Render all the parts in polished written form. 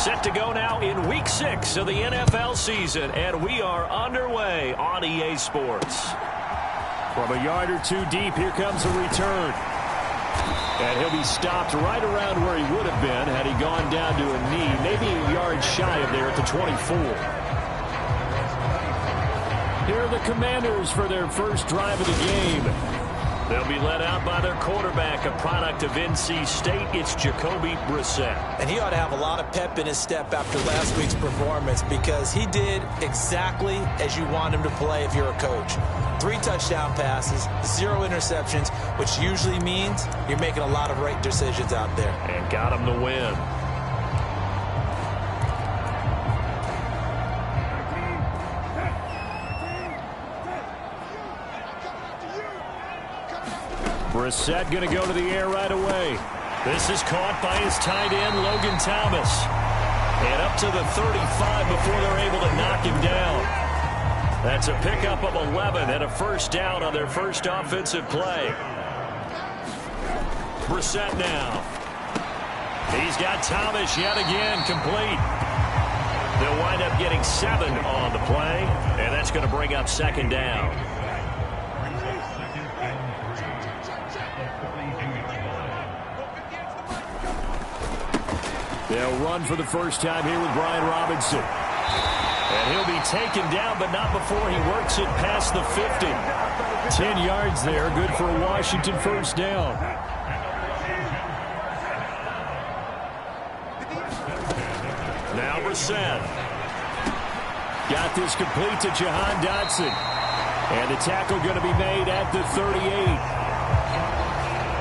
Set to go now in Week 6 of the NFL season, and we are underway on EA Sports. From a yard or two deep, here comes a return. And he'll be stopped right around where he would have been had he gone down to a knee, maybe a yard shy of there at the 24. Here are the Commanders for their first drive of the game. They'll be led out by their quarterback, a product of NC State. It's Jacoby Brissett. And he ought to have a lot of pep in his step after last week's performance because he did exactly as you want him to play if you're a coach. 3 touchdown passes, 0 interceptions, which usually means you're making a lot of right decisions out there. And got him the win. Brissett going to go to the air right away. This is caught by his tight end, Logan Thomas. And up to the 35 before they're able to knock him down. That's a pickup of 11 and a first down on their first offensive play. Brissett now. He's got Thomas yet again complete. They'll wind up getting 7 on the play, and that's going to bring up second down. They'll run for the first time here with Brian Robinson. And he'll be taken down, but not before he works it past the 50. 10 yards there, good for a Washington first down. Now Brissett. Got this complete to Jahan Dotson. And the tackle going to be made at the 38.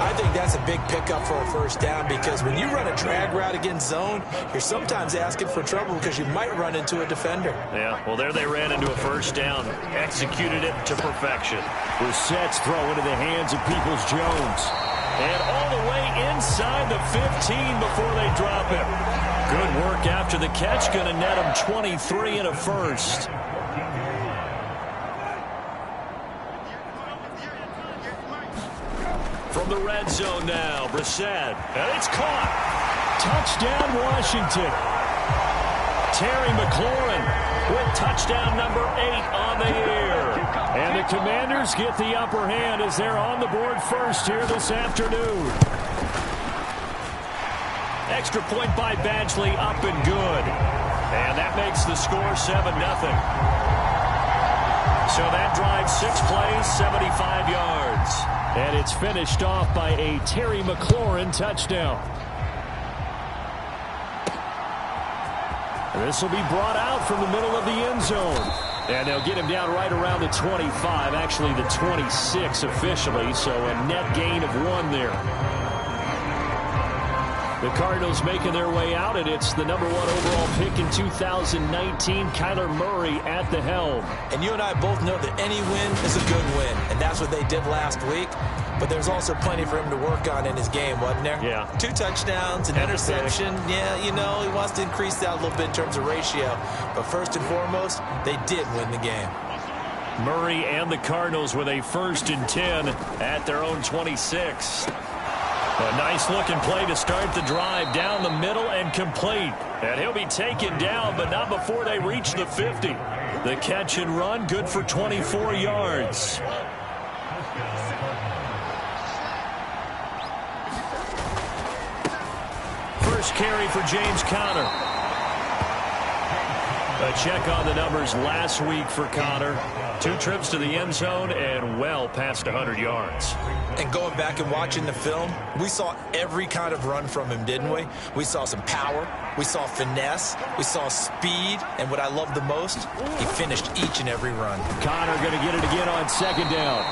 I think that's a big pickup for a first down because when you run a drag route against zone, you're sometimes asking for trouble because you might run into a defender. Yeah, well, there they ran into a first down. Executed it to perfection. Brissett's throw into the hands of Peoples-Jones. And all the way inside the 15 before they drop him. Good work after the catch. Going to net him 23 and a first. From the red zone now, Brissett. And it's caught. Touchdown, Washington. Terry McLaurin with touchdown number 8 on the year. And the Commanders get the upper hand as they're on the board first here this afternoon. Extra point by Badgley, up and good. And that makes the score 7-0. So that drives 6 plays, 75 yards. And it's finished off by a Terry McLaurin touchdown. This will be brought out from the middle of the end zone. And they'll get him down right around the 25, actually the 26 officially, so a net gain of 1 there. The Cardinals making their way out, and it's the number 1 overall pick in 2019, Kyler Murray at the helm. And you and I both know that any win is a good win, and that's what they did last week. But there's also plenty for him to work on in his game, wasn't there? Yeah. 2 touchdowns, an interception. Yeah, you know, he wants to increase that a little bit in terms of ratio. But first and foremost, they did win the game. Murray and the Cardinals with a 1st and 10 at their own 26. A nice-looking play to start the drive down the middle and complete. And he'll be taken down, but not before they reach the 50. The catch and run, good for 24 yards. First carry for James Conner. A check on the numbers last week for Conner. 2 trips to the end zone and well past 100 yards. And going back and watching the film, we saw every kind of run from him, didn't we? We saw some power, we saw finesse, we saw speed, and what I love the most, he finished each and every run. Conner going to get it again on 2nd down.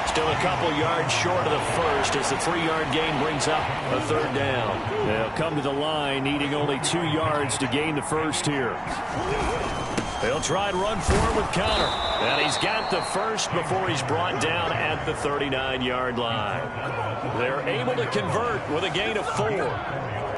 Still a couple yards short of the first as the 3-yard gain brings up a 3rd down. They'll come to the line, needing only 2 yards to gain the first here. They'll try and run forward with Conner. And he's got the first before he's brought down at the 39-yard line. They're able to convert with a gain of 4.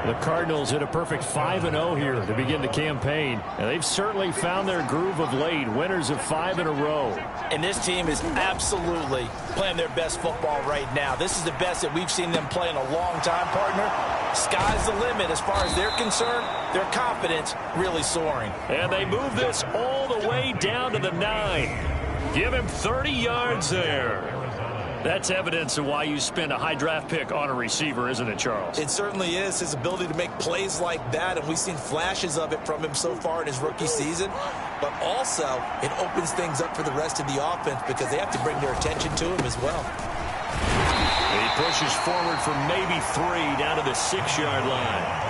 The Cardinals hit a perfect 5-0 here to begin the campaign. And they've certainly found their groove of late. Winners of 5 in a row. And this team is absolutely playing their best football right now. This is the best that we've seen them play in a long time, partner. Sky's the limit as far as they're concerned. Their confidence really soaring. And they move this all the way down to the 9. Give him 30 yards there. That's evidence of why you spend a high draft pick on a receiver, isn't it, Charles? It certainly is. His ability to make plays like that, and we've seen flashes of it from him so far in his rookie season. But also, it opens things up for the rest of the offense because they have to bring their attention to him as well. He pushes forward for maybe 3 down to the 6-yard line.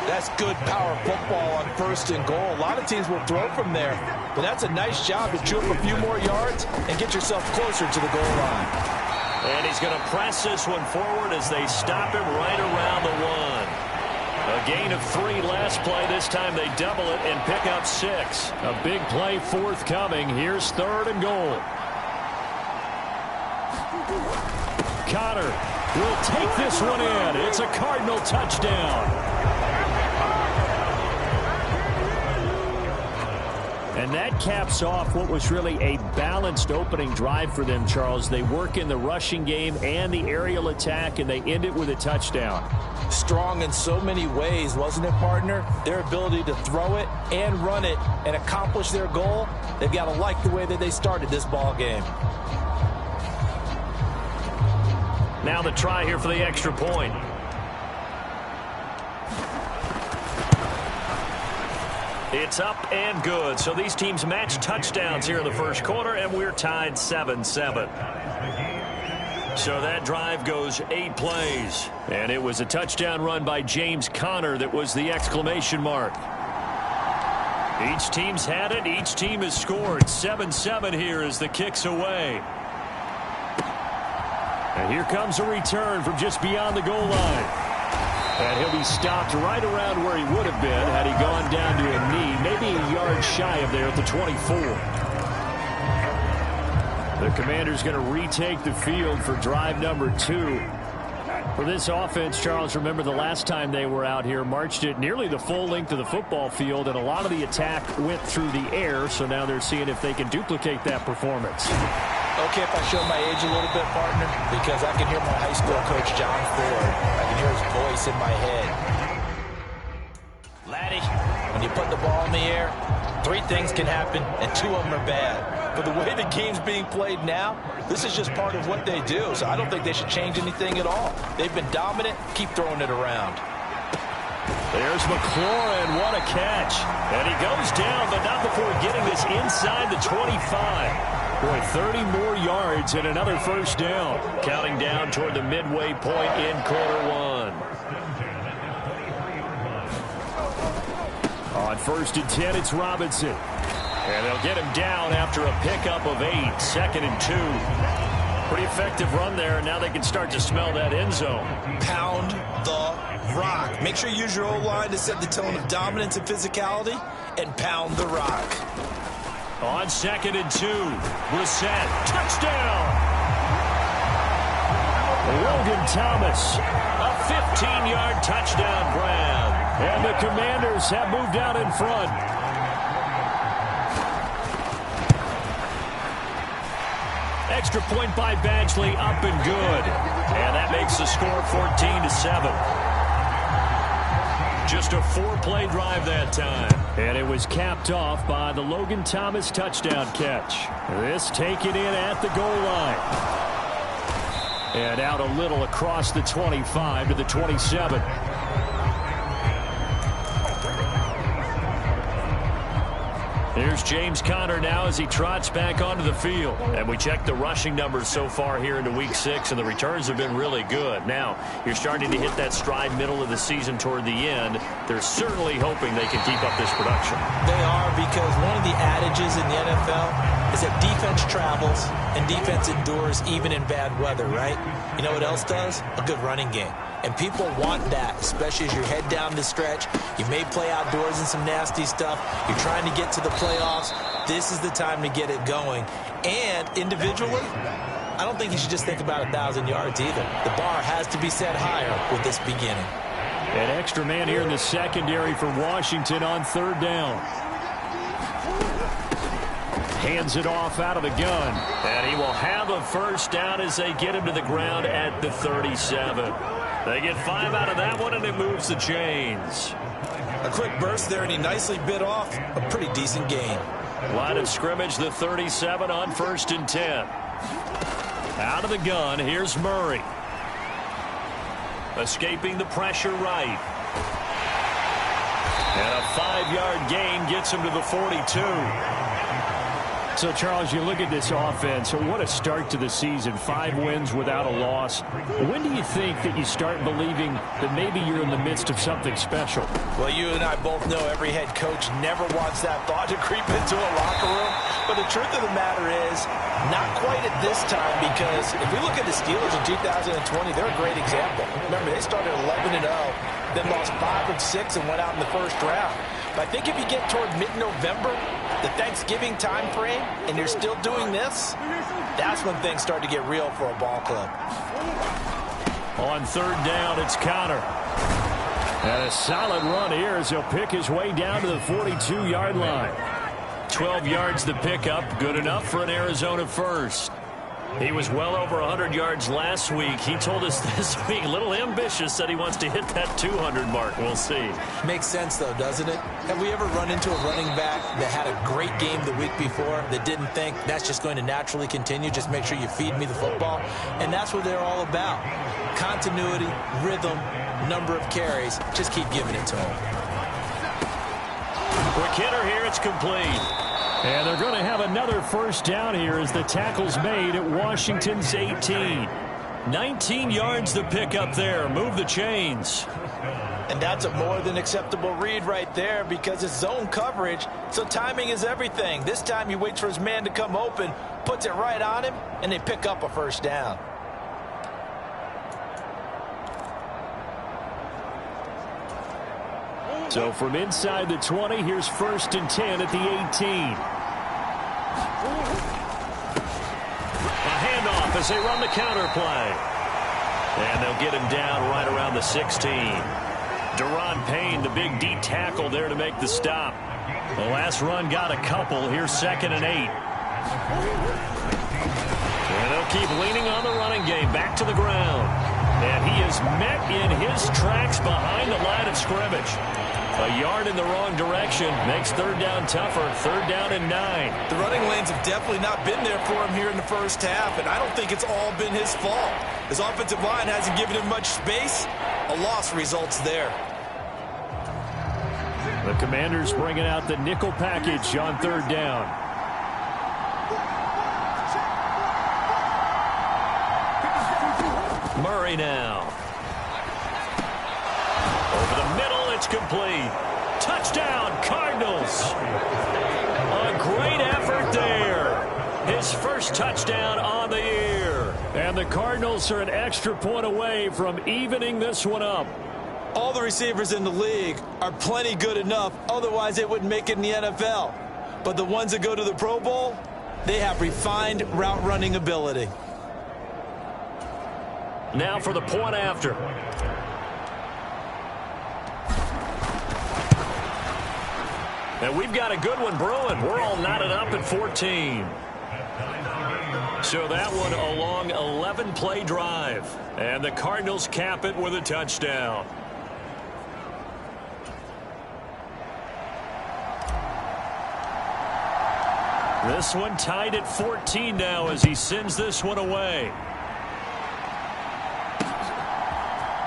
That's good power football on 1st and goal. A lot of teams will throw from there, but that's a nice job to chew up a few more yards and get yourself closer to the goal line. And he's going to press this one forward as they stop him right around the 1. A gain of 3 last play. This time they double it and pick up 6. A big play forthcoming. Here's 3rd and goal. Connor will take this one in. It's a Cardinal touchdown. And that caps off what was really a balanced opening drive for them, Charles. They work in the rushing game and the aerial attack, and they end it with a touchdown. Strong in so many ways, wasn't it, partner? Their ability to throw it and run it and accomplish their goal, they've got to like the way that they started this ball game. Now the try here for the extra point. It's up and good. So these teams match touchdowns here in the first quarter, and we're tied 7-7. So that drive goes 8 plays. And it was a touchdown run by James Conner that was the exclamation mark. Each team's had it. Each team has scored. 7-7 here as the kick's away. And here comes a return from just beyond the goal line. And he'll be stopped right around where he would have been had he gone down to a knee, maybe a yard shy of there at the 24. The Commander's going to retake the field for drive number 2. For this offense, Charles, remember the last time they were out here, marched it nearly the full length of the football field, and a lot of the attack went through the air, so now they're seeing if they can duplicate that performance. Okay, if I show my age a little bit, partner, because I can hear my high school coach, John Ford. I can hear his voice in my head. Laddie, when you put the ball in the air, 3 things can happen, and 2 of them are bad. But the way the game's being played now, this is just part of what they do, so I don't think they should change anything at all. They've been dominant. Keep throwing it around. There's McLaurin. What a catch. And he goes down, but not before getting this inside the 25. Boy, 30 more yards and another first down. Counting down toward the midway point in quarter 1. On 1st and 10, it's Robinson. And they'll get him down after a pickup of 8. 2nd and 2. Pretty effective run there, and now they can start to smell that end zone. Pound the rock. Make sure you use your O-line to set the tone of dominance and physicality, and pound the rock. On 2nd and 2, Brissett, touchdown! Logan Thomas, a 15-yard touchdown grab. And the Commanders have moved out in front. Extra point by Badgley, up and good. And that makes the score 14-7. Just a 4-play drive that time. And it was capped off by the Logan Thomas touchdown catch. This taken in at the goal line. And out a little across the 25 to the 27. Here's James Conner now as he trots back onto the field. And we check the rushing numbers so far here into week 6, and the returns have been really good. Now, you're starting to hit that stride middle of the season toward the end. They're certainly hoping they can keep up this production. They are, because one of the adages in the NFL is that defense travels and defense endures even in bad weather, right? You know what else does? A good running game. And people want that, especially as you head down the stretch. You may play outdoors in some nasty stuff. You're trying to get to the playoffs. This is the time to get it going. And individually, I don't think you should just think about 1,000 yards either. The bar has to be set higher with this beginning. An extra man here in the secondary for Washington on third down. Hands it off out of the gun. And he will have a first down as they get him to the ground at the 37. They get 5 out of that one, and it moves the chains. A quick burst there, and he nicely bit off a pretty decent gain. Line of scrimmage, the 37 on 1st and 10. Out of the gun, here's Murray. Escaping the pressure right. And a 5-yard gain gets him to the 42. So, Charles, you look at this offense, what a start to the season. 5 wins without a loss. When do you think that you start believing that maybe you're in the midst of something special? Well, you and I both know every head coach never wants that thought to creep into a locker room. But the truth of the matter is, not quite at this time, because if we look at the Steelers in 2020, they're a great example. Remember, they started 11-0, then lost 5 of 6 and went out in the first round. But I think if you get toward mid-November, the Thanksgiving time frame, and you're still doing this, that's when things start to get real for a ball club. On third down, it's Connor. And a solid run here as he'll pick his way down to the 42-yard line. 12 yards the pickup, good enough for an Arizona first. He was well over 100 yards last week. He told us this week, a little ambitious, said he wants to hit that 200 mark. We'll see. Makes sense, though, doesn't it? Have we ever run into a running back that had a great game the week before that didn't think that's just going to naturally continue? Just make sure you feed me the football. And that's what they're all about. Continuity, rhythm, number of carries. Just keep giving it to him. Quick hitter here. It's complete. And they're going to have another first down here as the tackle's made at Washington's 18. 19 yards to pick up there. Move the chains. And that's a more than acceptable read right there because it's zone coverage, so timing is everything. This time he waits for his man to come open, puts it right on him, and they pick up a first down. So from inside the 20, here's 1st and 10 at the 18. A handoff as they run the counter play. And they'll get him down right around the 16. Deron Payne, the big D tackle there to make the stop. The last run got a couple. Here's 2nd and 8. And they'll keep leaning on the running game. Back to the ground. And he is met in his tracks behind the line of scrimmage. A yard in the wrong direction makes third down tougher. 3rd down and 9. The running lanes have definitely not been there for him here in the first half, and I don't think it's all been his fault. His offensive line hasn't given him much space. A loss results there. The Commanders bringing out the nickel package on 3rd down. Murray now. Over the middle, it's complete. Touchdown, Cardinals. A great effort there. His first touchdown on the year. And the Cardinals are an extra point away from evening this one up. All the receivers in the league are plenty good enough, otherwise they wouldn't make it in the NFL. But the ones that go to the Pro Bowl, they have refined route running ability. Now for the point after. And we've got a good one brewing. We're all knotted up at 14. So that one a long 11-play drive. And the Cardinals cap it with a touchdown. This one tied at 14 now as he sends this one away.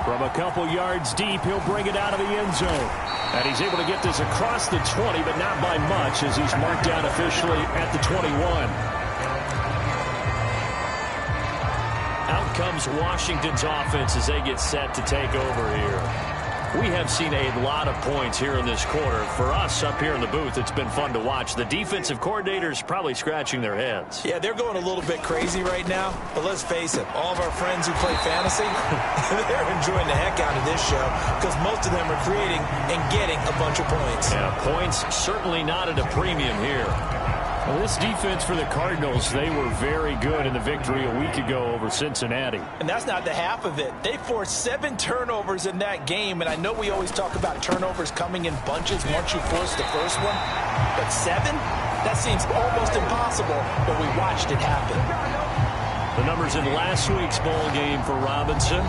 From a couple yards deep, he'll bring it out of the end zone. And he's able to get this across the 20, but not by much as he's marked down officially at the 21. Out comes Washington's offense as they get set to take over here. We have seen a lot of points here in this quarter. For us up here in the booth, it's been fun to watch. The defensive coordinators probably scratching their heads. Yeah, they're going a little bit crazy right now. But let's face it, all of our friends who play fantasy, they're enjoying the heck out of this show because most of them are creating and getting a bunch of points. Yeah, points certainly not at a premium here. Well, this defense for the Cardinals, they were very good in the victory a week ago over Cincinnati. And that's not the half of it. They forced 7 turnovers in that game, and I know we always talk about turnovers coming in bunches once you force the first one, but 7? That seems almost impossible, but we watched it happen. The numbers in last week's bowl game for Robinson: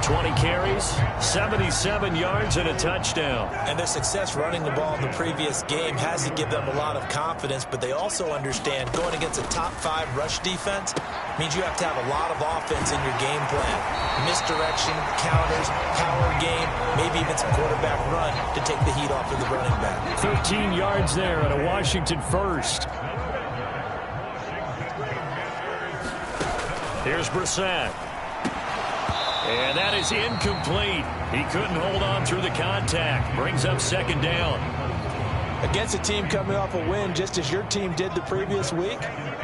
20 carries, 77 yards, and a touchdown. And their success running the ball in the previous game has to give them a lot of confidence, but they also understand going against a top 5 rush defense means you have to have a lot of offense in your game plan. Misdirection, counters, power game, maybe even some quarterback run to take the heat off of the running back. 13 yards there at a Washington first. Here's Brissett. And that is incomplete. He couldn't hold on through the contact. Brings up second down. Against a team coming off a win just as your team did the previous week,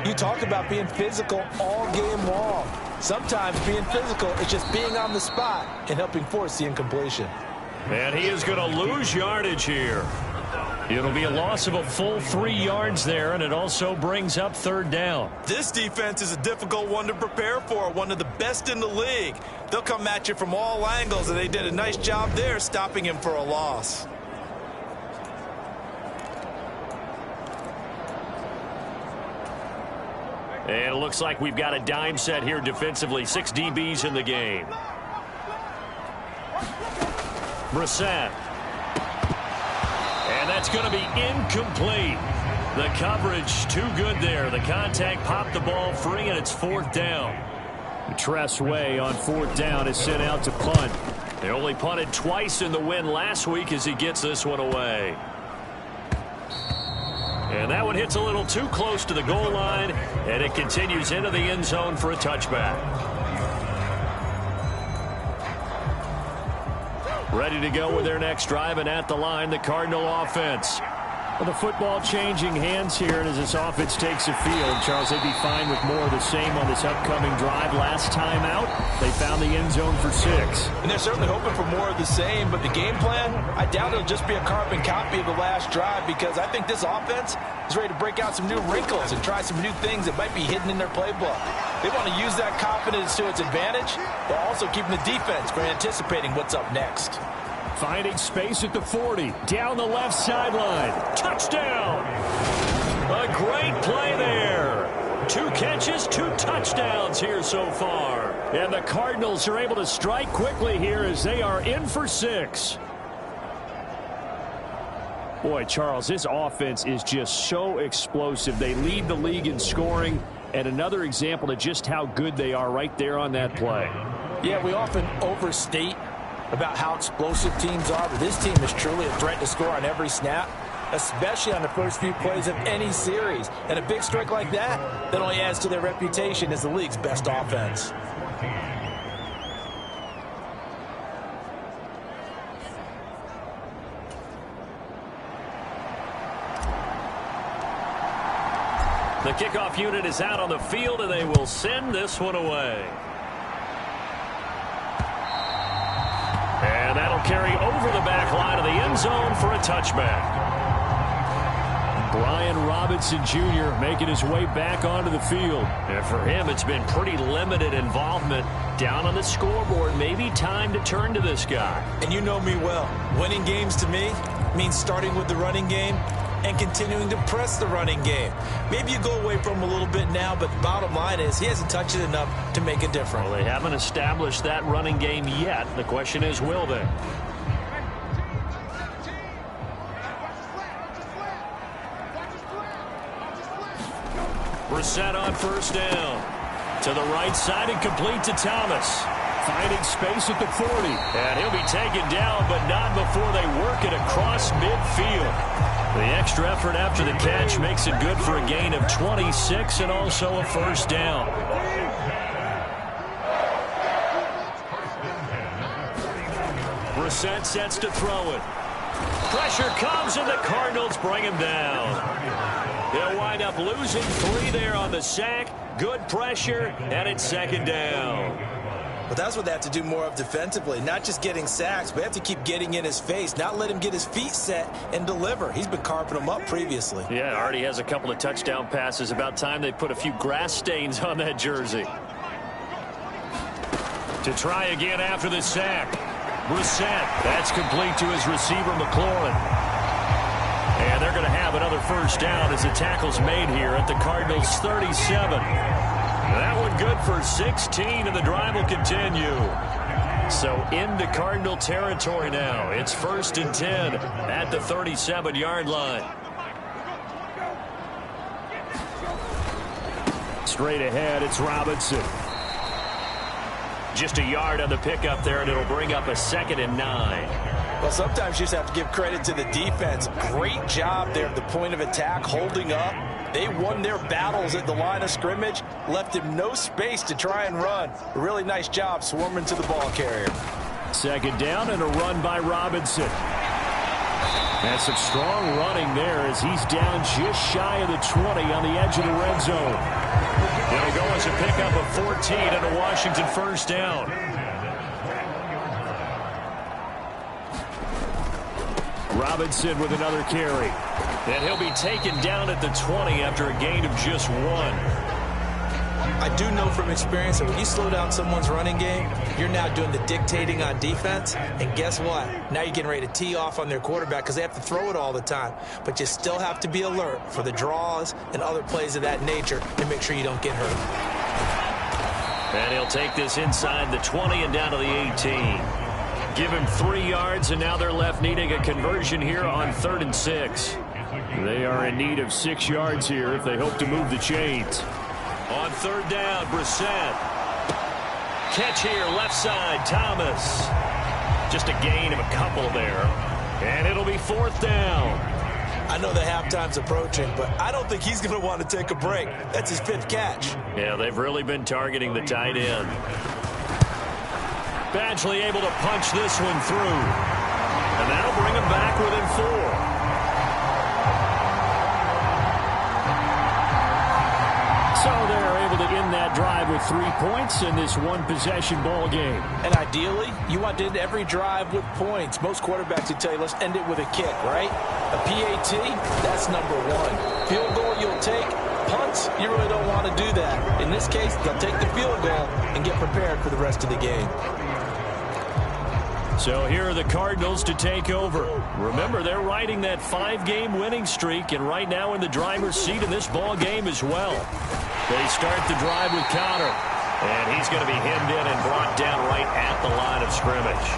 you talk about being physical all game long. Sometimes being physical is just being on the spot and helping force the incompletion. And he is going to lose yardage here. It'll be a loss of a full 3 yards there, and it also brings up third down. This defense is a difficult one to prepare for, one of the best in the league. They'll come at you from all angles, and they did a nice job there stopping him for a loss. And it looks like we've got a dime set here defensively. 6 DBs in the game. Brissett. And that's going to be incomplete. The coverage too good there. The contact popped the ball free, and it's fourth down. Tress Way on fourth down is sent out to punt. They only punted twice in the win last week as he gets this one away. And that one hits a little too close to the goal line, and it continues into the end zone for a touchback. Ready to go with their next drive, and at the line, the Cardinal offense. Well, the football changing hands here, and as this offense takes the field, Charles, they'd be fine with more of the same on this upcoming drive. Last time out, they found the end zone for 6. And they're certainly hoping for more of the same, but the game plan, I doubt it'll just be a carbon copy of the last drive, because I think this offense is ready to break out some new wrinkles and try some new things that might be hidden in their playbook. They want to use that confidence to its advantage, while also keeping the defense from anticipating what's up next. Finding space at the 40. Down the left sideline. Touchdown! A great play there. 2 catches, 2 touchdowns here so far. And the Cardinals are able to strike quickly here as they are in for 6. Boy, Charles, this offense is just so explosive. They lead the league in scoring, and another example of just how good they are right there on that play. Yeah, we often overstate about how explosive teams are, but this team is truly a threat to score on every snap, especially on the first few plays of any series. And a big strike like that only adds to their reputation as the league's best offense. The kickoff unit is out on the field, and they will send this one away. And that'll carry over the back line of the end zone for a touchback. Brian Robinson Jr. making his way back onto the field. And for him, it's been pretty limited involvement down on the scoreboard. Maybe time to turn to this guy. And you know me well. Winning games to me means starting with the running game and continuing to press the running game. Maybe you go away from him a little bit now, but the bottom line is he hasn't touched it enough to make a difference. Well, they haven't established that running game yet. The question is, will they? Brissett on first down. To the right side and complete to Thomas. Finding space at the 40. And he'll be taken down, but not before they work it across midfield. The extra effort after the catch makes it good for a gain of 26 and also a first down. Brissett sets to throw it. Pressure comes, and the Cardinals bring him down. They'll wind up losing 3 there on the sack. Good pressure, and it's second down. But that's what they have to do more of defensively. Not just getting sacks, but they have to keep getting in his face, not let him get his feet set and deliver. He's been carving them up previously. Yeah, already has a couple of touchdown passes. About time they put a few grass stains on that jersey. To try again after the sack. Brissett. That's complete to his receiver, McLaurin. And they're going to have another first down as the tackle's made here at the Cardinals' 37. That one good for 16, and the drive will continue. So into Cardinal territory now. It's 1st and 10 at the 37-yard line. Straight ahead, it's Robinson. Just a yard on the pickup there, and it'll bring up a 2nd and 9. Well, sometimes you just have to give credit to the defense. Great job there at the point of attack, holding up. They won their battles at the line of scrimmage, left him no space to try and run. A really nice job swarming to the ball carrier. 2nd down and a run by Robinson. And some strong running there as he's down just shy of the 20 on the edge of the red zone. It'll go as a pickup of 14 and a Washington first down. Robinson with another carry. And he'll be taken down at the 20 after a gain of just 1. I do know from experience that when you slow down someone's running game, you're now doing the dictating on defense. And guess what? Now you're getting ready to tee off on their quarterback because they have to throw it all the time. But you still have to be alert for the draws and other plays of that nature to make sure you don't get hurt. And he'll take this inside the 20 and down to the 18. Give him 3 yards, and now they're left needing a conversion here on 3rd and 6. They are in need of 6 yards here if they hope to move the chains. On 3rd down, Brissett. Catch here, left side, Thomas. Just a gain of a couple there. And it'll be 4th down. I know the halftime's approaching, but I don't think he's going to want to take a break. That's his 5th catch. Yeah, they've really been targeting the tight end. Badgley able to punch this one through. And that'll bring him back within 4. So they're able to end that drive with 3 points in this one-possession ball game. And ideally, you want to end every drive with points. Most quarterbacks would tell you, let's end it with a kick, right? A PAT, that's number 1. Field goal you'll take. Punts, you really don't want to do that. In this case, they'll take the field goal and get prepared for the rest of the game. So here are the Cardinals to take over. Remember, they're riding that 5-game winning streak, and right now in the driver's seat in this ball game as well. They start the drive with Connor, and he's going to be hemmed in and brought down right at the line of scrimmage.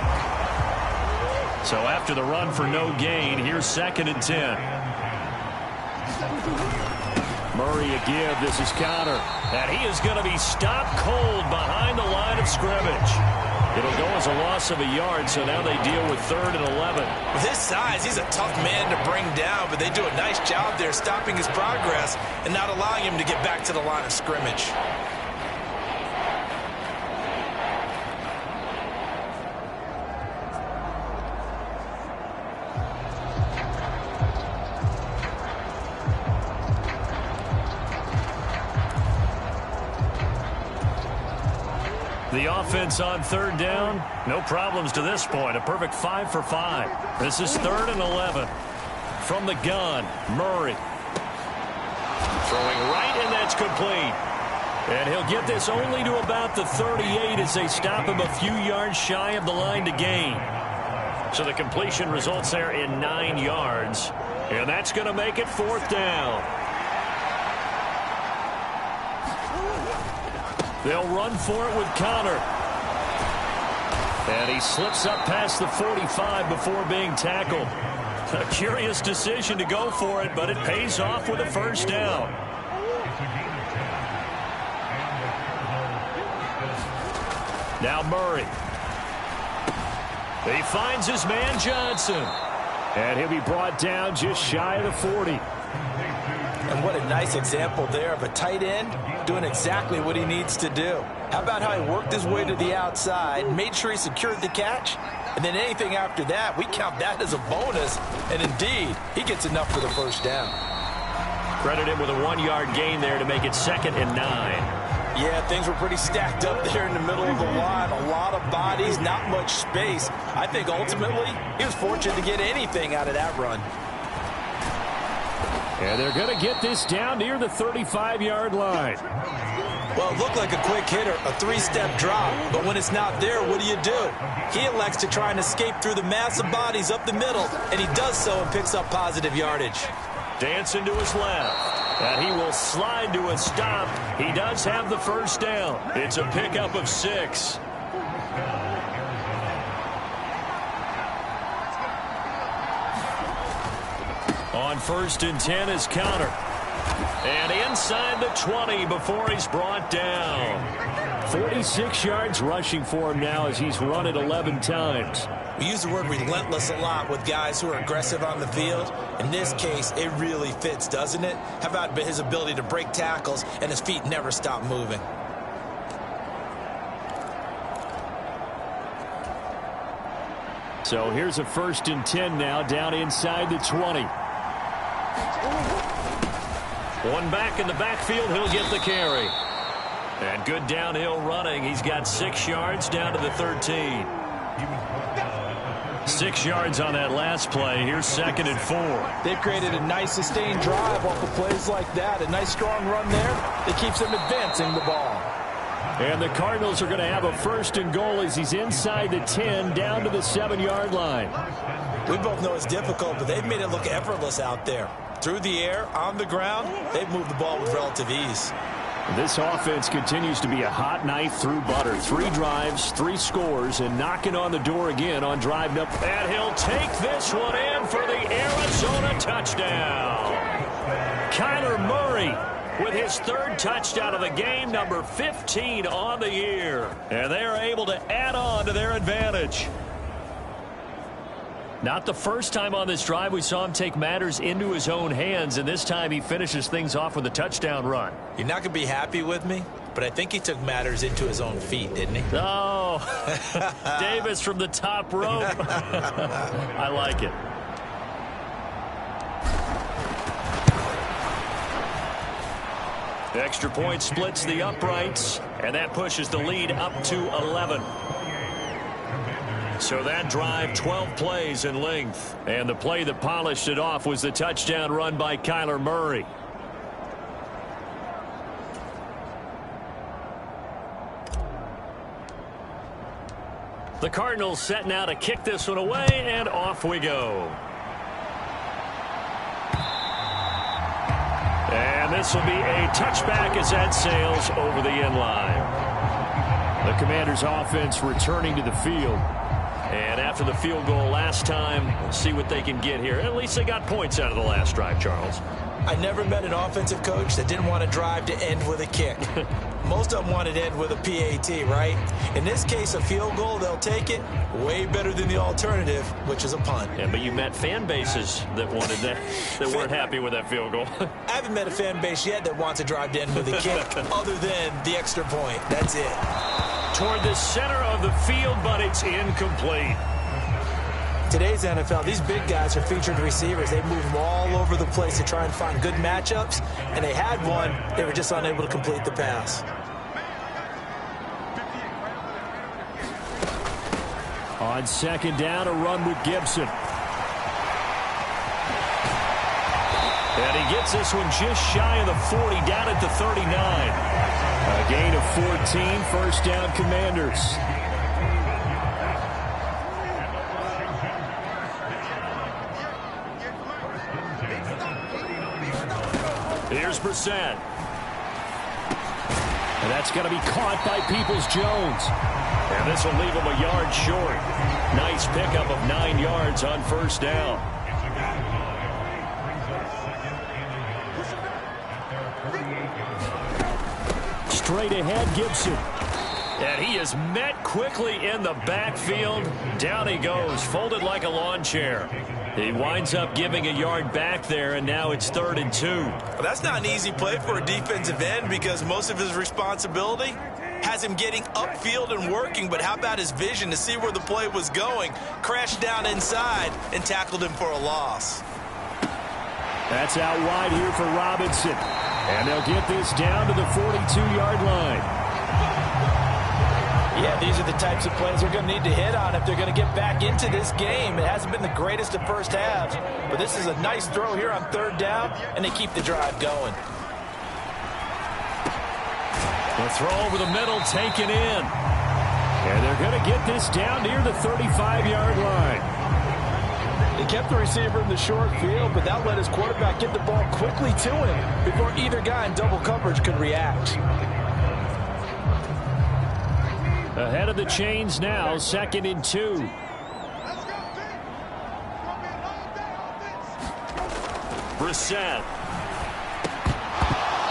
So after the run for no gain, here's 2nd and 10. Murray a give. This is Connor. And he is going to be stopped cold behind the line of scrimmage. It'll go as a loss of a yard, so now they deal with 3rd and 11. With his size, he's a tough man to bring down, but they do a nice job there stopping his progress and not allowing him to get back to the line of scrimmage. The offense on 3rd down, no problems to this point. A perfect 5 for 5. This is 3rd and 11. From the gun, Murray. Throwing right, and that's complete. And he'll get this only to about the 38 as they stop him a few yards shy of the line to gain. So the completion results there in 9 yards. And that's going to make it 4th down. They'll run for it with Connor. And he slips up past the 45 before being tackled. A curious decision to go for it, but it pays off with a first down. Now Murray. He finds his man Johnson. And he'll be brought down just shy of the 40. And what a nice example there of a tight end doing exactly what he needs to do. How about how he worked his way to the outside, made sure he secured the catch, and then anything after that, we count that as a bonus. And indeed, he gets enough for the first down. Credit him with a 1-yard gain there to make it 2nd and 9. Yeah, things were pretty stacked up there in the middle of the line. A bodies, not much space. I think ultimately he was fortunate to get anything out of that run. And they're going to get this down near the 35-yard line. Well, it looked like a quick hitter, a three-step drop. But when it's not there, what do? He elects to try and escape through the mass of bodies up the middle, and he does so and picks up positive yardage. Dancing to his left. And he will slide to a stop. He does have the first down. It's a pickup of 6. On 1st and 10 is Counter. And inside the 20 before he's brought down. 46 yards rushing for him now as he's run it 11 times. We use the word relentless a lot with guys who are aggressive on the field. In this case, it really fits, doesn't it? How about his ability to break tackles and his feet never stop moving? So here's a 1st and 10 now down inside the 20. One back in the backfield, he'll get the carry. And good downhill running. He's got 6 yards down to the 13. 6 yards on that last play. Here's 2nd and 4. They've created a nice sustained drive off of plays like that. A nice strong run there that keeps them advancing the ball. And the Cardinals are going to have a 1st and goal as he's inside the 10 down to the 7-yard line. We both know it's difficult, but they've made it look effortless out there. Through the air, on the ground, they've moved the ball with relative ease. This offense continues to be a hot knife through butter. 3 drives, 3 scores, and knocking on the door again on drive number. And he'll take this one in for the Arizona touchdown. Kyler Murray with his 3rd touchdown of the game, number 15 on the year. And they are able to add on to their advantage. Not the first time on this drive we saw him take matters into his own hands, and this time he finishes things off with a touchdown run. You're not going to be happy with me, but I think he took matters into his own feet, didn't he? Oh, Davis from the top rope. I like it. The extra point splits the uprights, and that pushes the lead up to 11. So that drive, 12 plays in length. And the play that polished it off was the touchdown run by Kyler Murray. The Cardinals set now to kick this one away, and off we go. And this will be a touchback as that sails over the end line. The Commanders' offense returning to the field. And after the field goal last time, we'll see what they can get here. At least they got points out of the last drive, Charles. I never met an offensive coach that didn't want to drive to end with a kick. Most of them wanted to end with a PAT, right? In this case, a field goal, they'll take it. Way better than the alternative, which is a punt. Yeah, but you met fan bases that wanted that, that weren't happy with that field goal. I haven't met a fan base yet that wants to drive to end with a kick other than the extra point. That's it. Toward the center of the field, but it's incomplete. Today's NFL, these big guys are featured receivers. They move them all over the place to try and find good matchups, and they had one. They were just unable to complete the pass. On 2nd down, a run with Gibson. And he gets this one just shy of the 40, down at the 39. A gain of 14, 1st down Commanders. Here's Brissett. And that's going to be caught by Peoples-Jones. And this will leave him a yard short. Nice pickup of 9 yards on 1st down. Straight ahead, Gibson. And he is met quickly in the backfield. Down he goes, folded like a lawn chair. He winds up giving a yard back there, and now it's 3rd and 2. Well, that's not an easy play for a defensive end because most of his responsibility has him getting upfield and working, but how about his vision to see where the play was going? Crashed down inside and tackled him for a loss. That's out wide here for Robinson. And they'll get this down to the 42-yard line. Yeah, These are the types of plays they're going to need to hit on if they're going to get back into this game. It hasn't been the greatest of first halves, but this is a nice throw here on third down, and they keep the drive going. The throw over the middle, taken in. And they're going to get this down near the 35-yard line. He kept the receiver in the short field, but that let his quarterback get the ball quickly to him before either guy in double coverage could react. Ahead of the chains now, 2nd and 2. Brissett.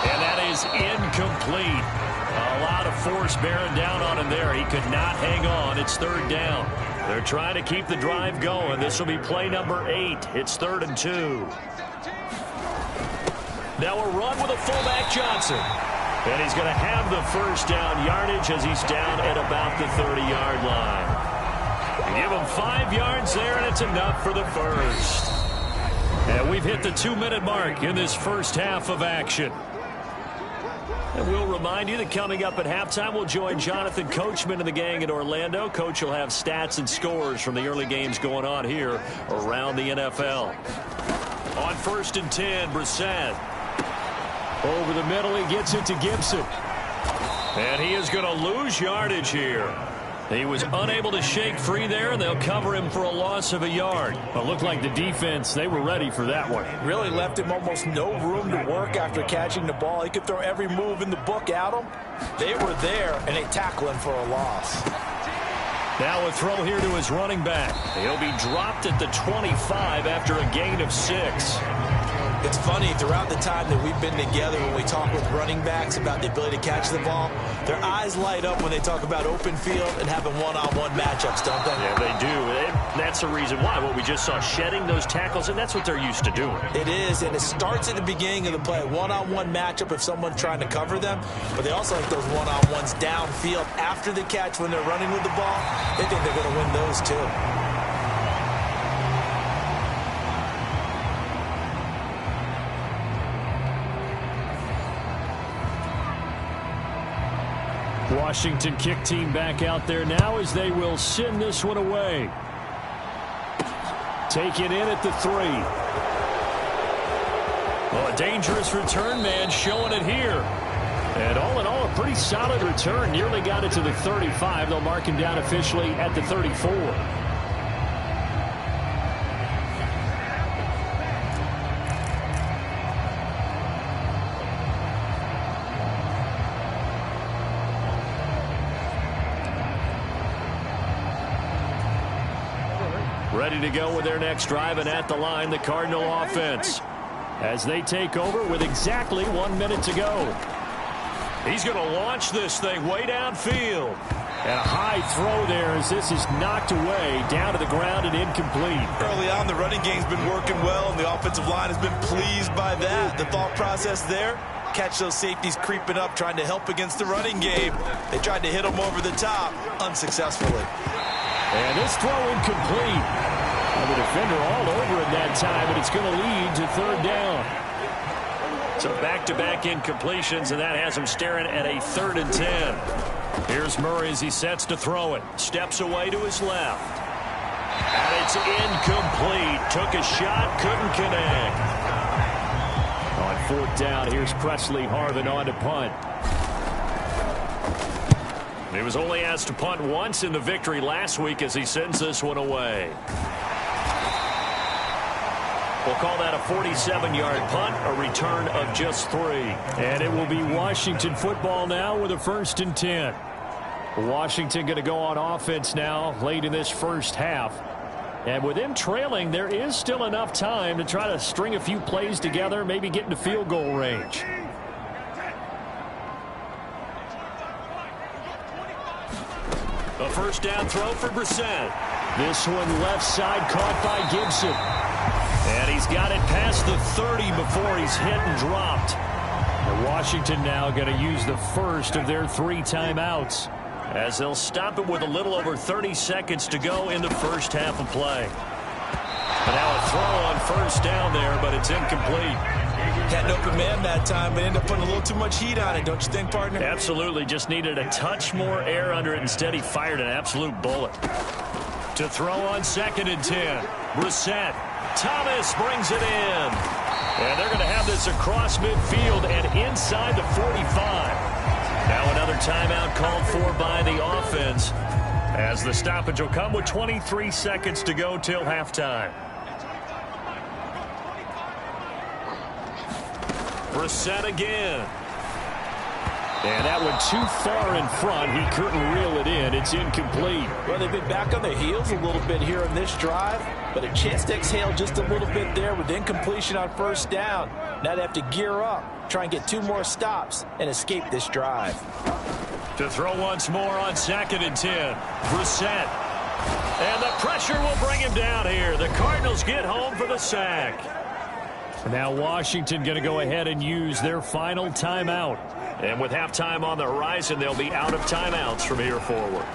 And that is incomplete. A lot of force bearing down on him there. He could not hang on. It's 3rd down. They're trying to keep the drive going. This will be play number 8. It's 3rd and 2. Now a run with a fullback Johnson. And he's going to have the first down yardage as he's down at about the 30-yard line. You give him 5 yards there, and it's enough for the first. And we've hit the 2-minute mark in this first half of action. And we'll remind you that coming up at halftime, we'll join Jonathan Coachman and the gang in Orlando. Coach will have stats and scores from the early games going on here around the NFL. On 1st and 10, Brissett. Over the middle, he gets it to Gibson. And he is going to lose yardage here. He was unable to shake free there, and they'll cover him for a loss of a yard. But looked like the defense, they were ready for that one. Really left him almost no room to work after catching the ball. He could throw every move in the book at him. They were there, and they tackle him for a loss. Now a throw here to his running back. He'll be dropped at the 25 after a gain of 6. It's funny, throughout the time that we've been together, when we talk with running backs about the ability to catch the ball, their eyes light up when they talk about open field and having one-on-one matchups, don't they? Yeah, they do. That's the reason why. What we just saw, shedding those tackles, and that's what they're used to doing. It is, and it starts at the beginning of the play. One-on-one matchup if someone's trying to cover them, but they also like those one-on-ones downfield after the catch when they're running with the ball. They think they're going to win those too. Washington kick team back out there now as they will send this one away. Take it in at the 3. Well, a dangerous return man showing it here. And all in all, a pretty solid return. Nearly got it to the 35. They'll mark him down officially at the 34. Ready to go with their next drive, and at the line, the Cardinal offense, as they take over with exactly 1 minute to go. He's going to launch this thing way downfield. And a high throw there as this is knocked away, down to the ground and incomplete. Early on, the running game's been working well, and the offensive line has been pleased by that. The thought process there, catch those safeties creeping up, trying to help against the running game. They tried to hit them over the top, unsuccessfully. And this throw incomplete. And the defender all over it that time, and it's going to lead to 3rd down. So back-to-back incompletions, and that has him staring at a 3rd and 10. Here's Murray as he sets to throw it. Steps away to his left. And it's incomplete. Took a shot, couldn't connect. On 4th down, here's Presley Harvin on to punt. He was only asked to punt once in the victory last week as he sends this one away. We'll call that a 47-yard punt, a return of just 3. And it will be Washington football now with a 1st and 10. Washington going to go on offense now late in this first half. And with them trailing, there is still enough time to try to string a few plays together, maybe get into field goal range. A first down throw for Brissett. This one left side caught by Gibson. And he's got it past the 30 before he's hit and dropped. And Washington now going to use the first of their 3 timeouts, as they'll stop it with a little over 30 seconds to go in the first half of play. And now a throw on first down there, but it's incomplete. Had an open man that time, but ended up putting a little too much heat on it, don't you think, partner? Absolutely. Just needed a touch more air under it. Instead, he fired an absolute bullet. To throw on 2nd and 10. Brissett. Thomas brings it in. And they're going to have this across midfield and inside the 45. Now another timeout called for by the offense, as the stoppage will come with 23 seconds to go till halftime. Brissett again. And that went too far in front. He couldn't reel it in. It's incomplete. Well, they've been back on their heels a little bit here in this drive, but a chance to exhale just a little bit there with incompletion on 1st down. Now they have to gear up, try and get 2 more stops, and escape this drive. To throw once more on 2nd and 10. Brissett. And the pressure will bring him down here. The Cardinals get home for the sack. Now Washington going to go ahead and use their final timeout. And with halftime on the horizon, they'll be out of timeouts from here forward.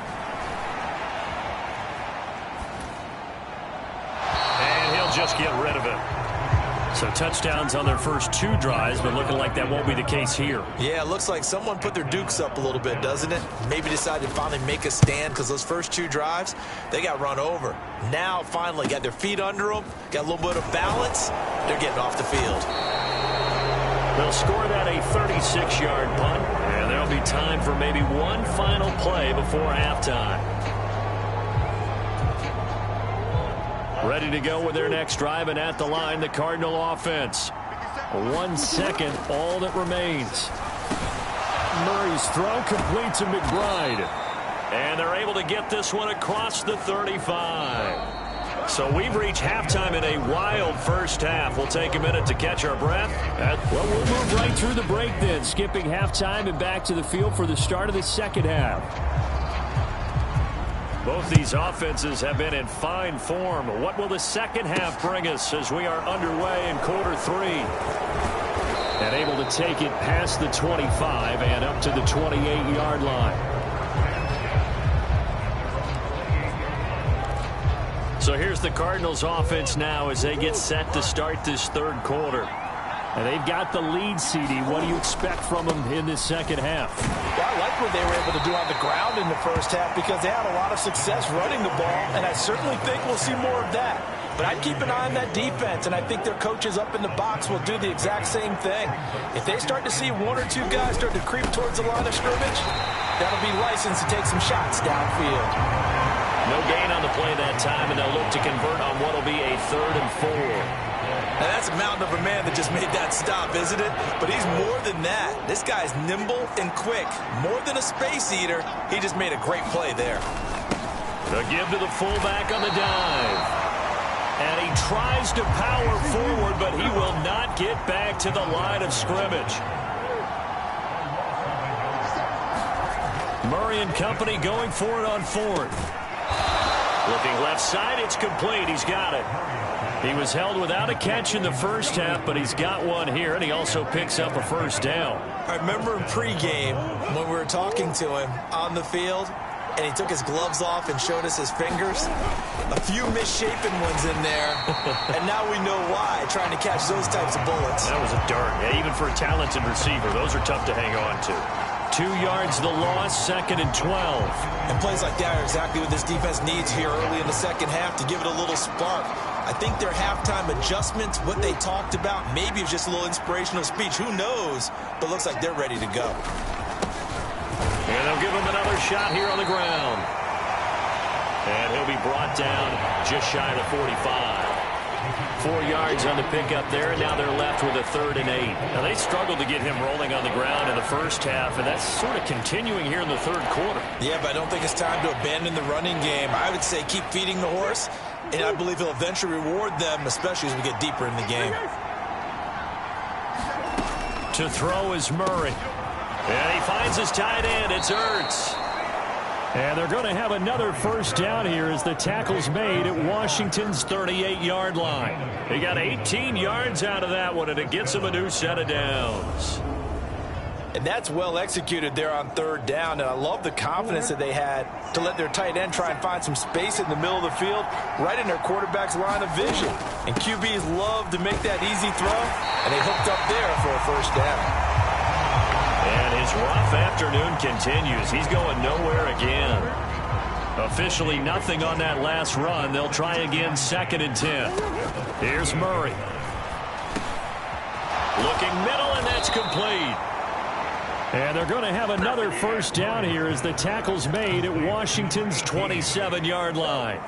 And he'll just get rid of it. So touchdowns on their first 2 drives, but looking like that won't be the case here. Yeah, it looks like someone put their dukes up a little bit, doesn't it? Maybe decided to finally make a stand because those first 2 drives, they got run over. Now, finally, got their feet under them, got a little bit of balance. They're getting off the field. They'll score that a 36-yard punt, and there'll be time for maybe one final play before halftime. Ready to go with their next drive, and at the line, the Cardinal offense. 1 second, all that remains. Murray's throw complete to McBride. And they're able to get this one across the 35. So we've reached halftime in a wild first half. We'll take a minute to catch our breath. Well, we'll move right through the break then, skipping halftime and back to the field for the start of the second half. Both these offenses have been in fine form. What will the second half bring us as we are underway in quarter 3? And able to take it past the 25 and up to the 28-yard line. So here's the Cardinals offense now as they get set to start this 3rd quarter. And they've got the lead, CD. What do you expect from them in this second half? Well, I like what they were able to do on the ground in the first half because they had a lot of success running the ball, and I certainly think we'll see more of that. But I'd keep an eye on that defense, and I think their coaches up in the box will do the exact same thing. If they start to see 1 or 2 guys start to creep towards the line of scrimmage, that'll be licensed to take some shots downfield. No gain on the play that time, and they'll look to convert on what will be a 3rd and 4. And that's a mountain of a man that just made that stop, isn't it? But he's more than that. This guy's nimble and quick. More than a space eater, he just made a great play there. The give to the fullback on the dive. And he tries to power forward, but he will not get back to the line of scrimmage. Murray and company going for it on 4th. Looking left side, it's complete. He's got it. He was held without a catch in the first half, but he's got one here, and he also picks up a 1st down. I remember in pregame when we were talking to him on the field, and he took his gloves off and showed us his fingers. A few misshapen ones in there, and now we know why, trying to catch those types of bullets. That was a dart. Yeah, even for a talented receiver, those are tough to hang on to. 2 yards the loss, 2nd and 12. And plays like that are exactly what this defense needs here early in the second half to give it a little spark. I think their halftime adjustments, what they talked about, maybe it's just a little inspirational speech. Who knows? But looks like they're ready to go. And they'll give him another shot here on the ground. And he'll be brought down just shy of the 45. 4 yards on the pickup there, and now they're left with a 3rd and 8. Now, they struggled to get him rolling on the ground in the first half, and that's sort of continuing here in the 3rd quarter. Yeah, but I don't think it's time to abandon the running game. I would say keep feeding the horse, and I believe he'll eventually reward them, especially as we get deeper in the game. To throw is Murray. And he finds his tight end. It's Ertz. And they're going to have another 1st down here as the tackle's made at Washington's 38-yard line. He got 18 yards out of that one, and it gets him a new set of downs. And that's well executed there on third down. And I love the confidence that they had to let their tight end try and find some space in the middle of the field, right in their quarterback's line of vision. And QBs love to make that easy throw, and they hooked up there for a first down. And his rough afternoon continues. He's going nowhere again. Officially nothing on that last run. They'll try again, 2nd and 10. Here's Murray. Looking middle, and that's complete. And they're going to have another first down here as the tackle's made at Washington's 27-yard line.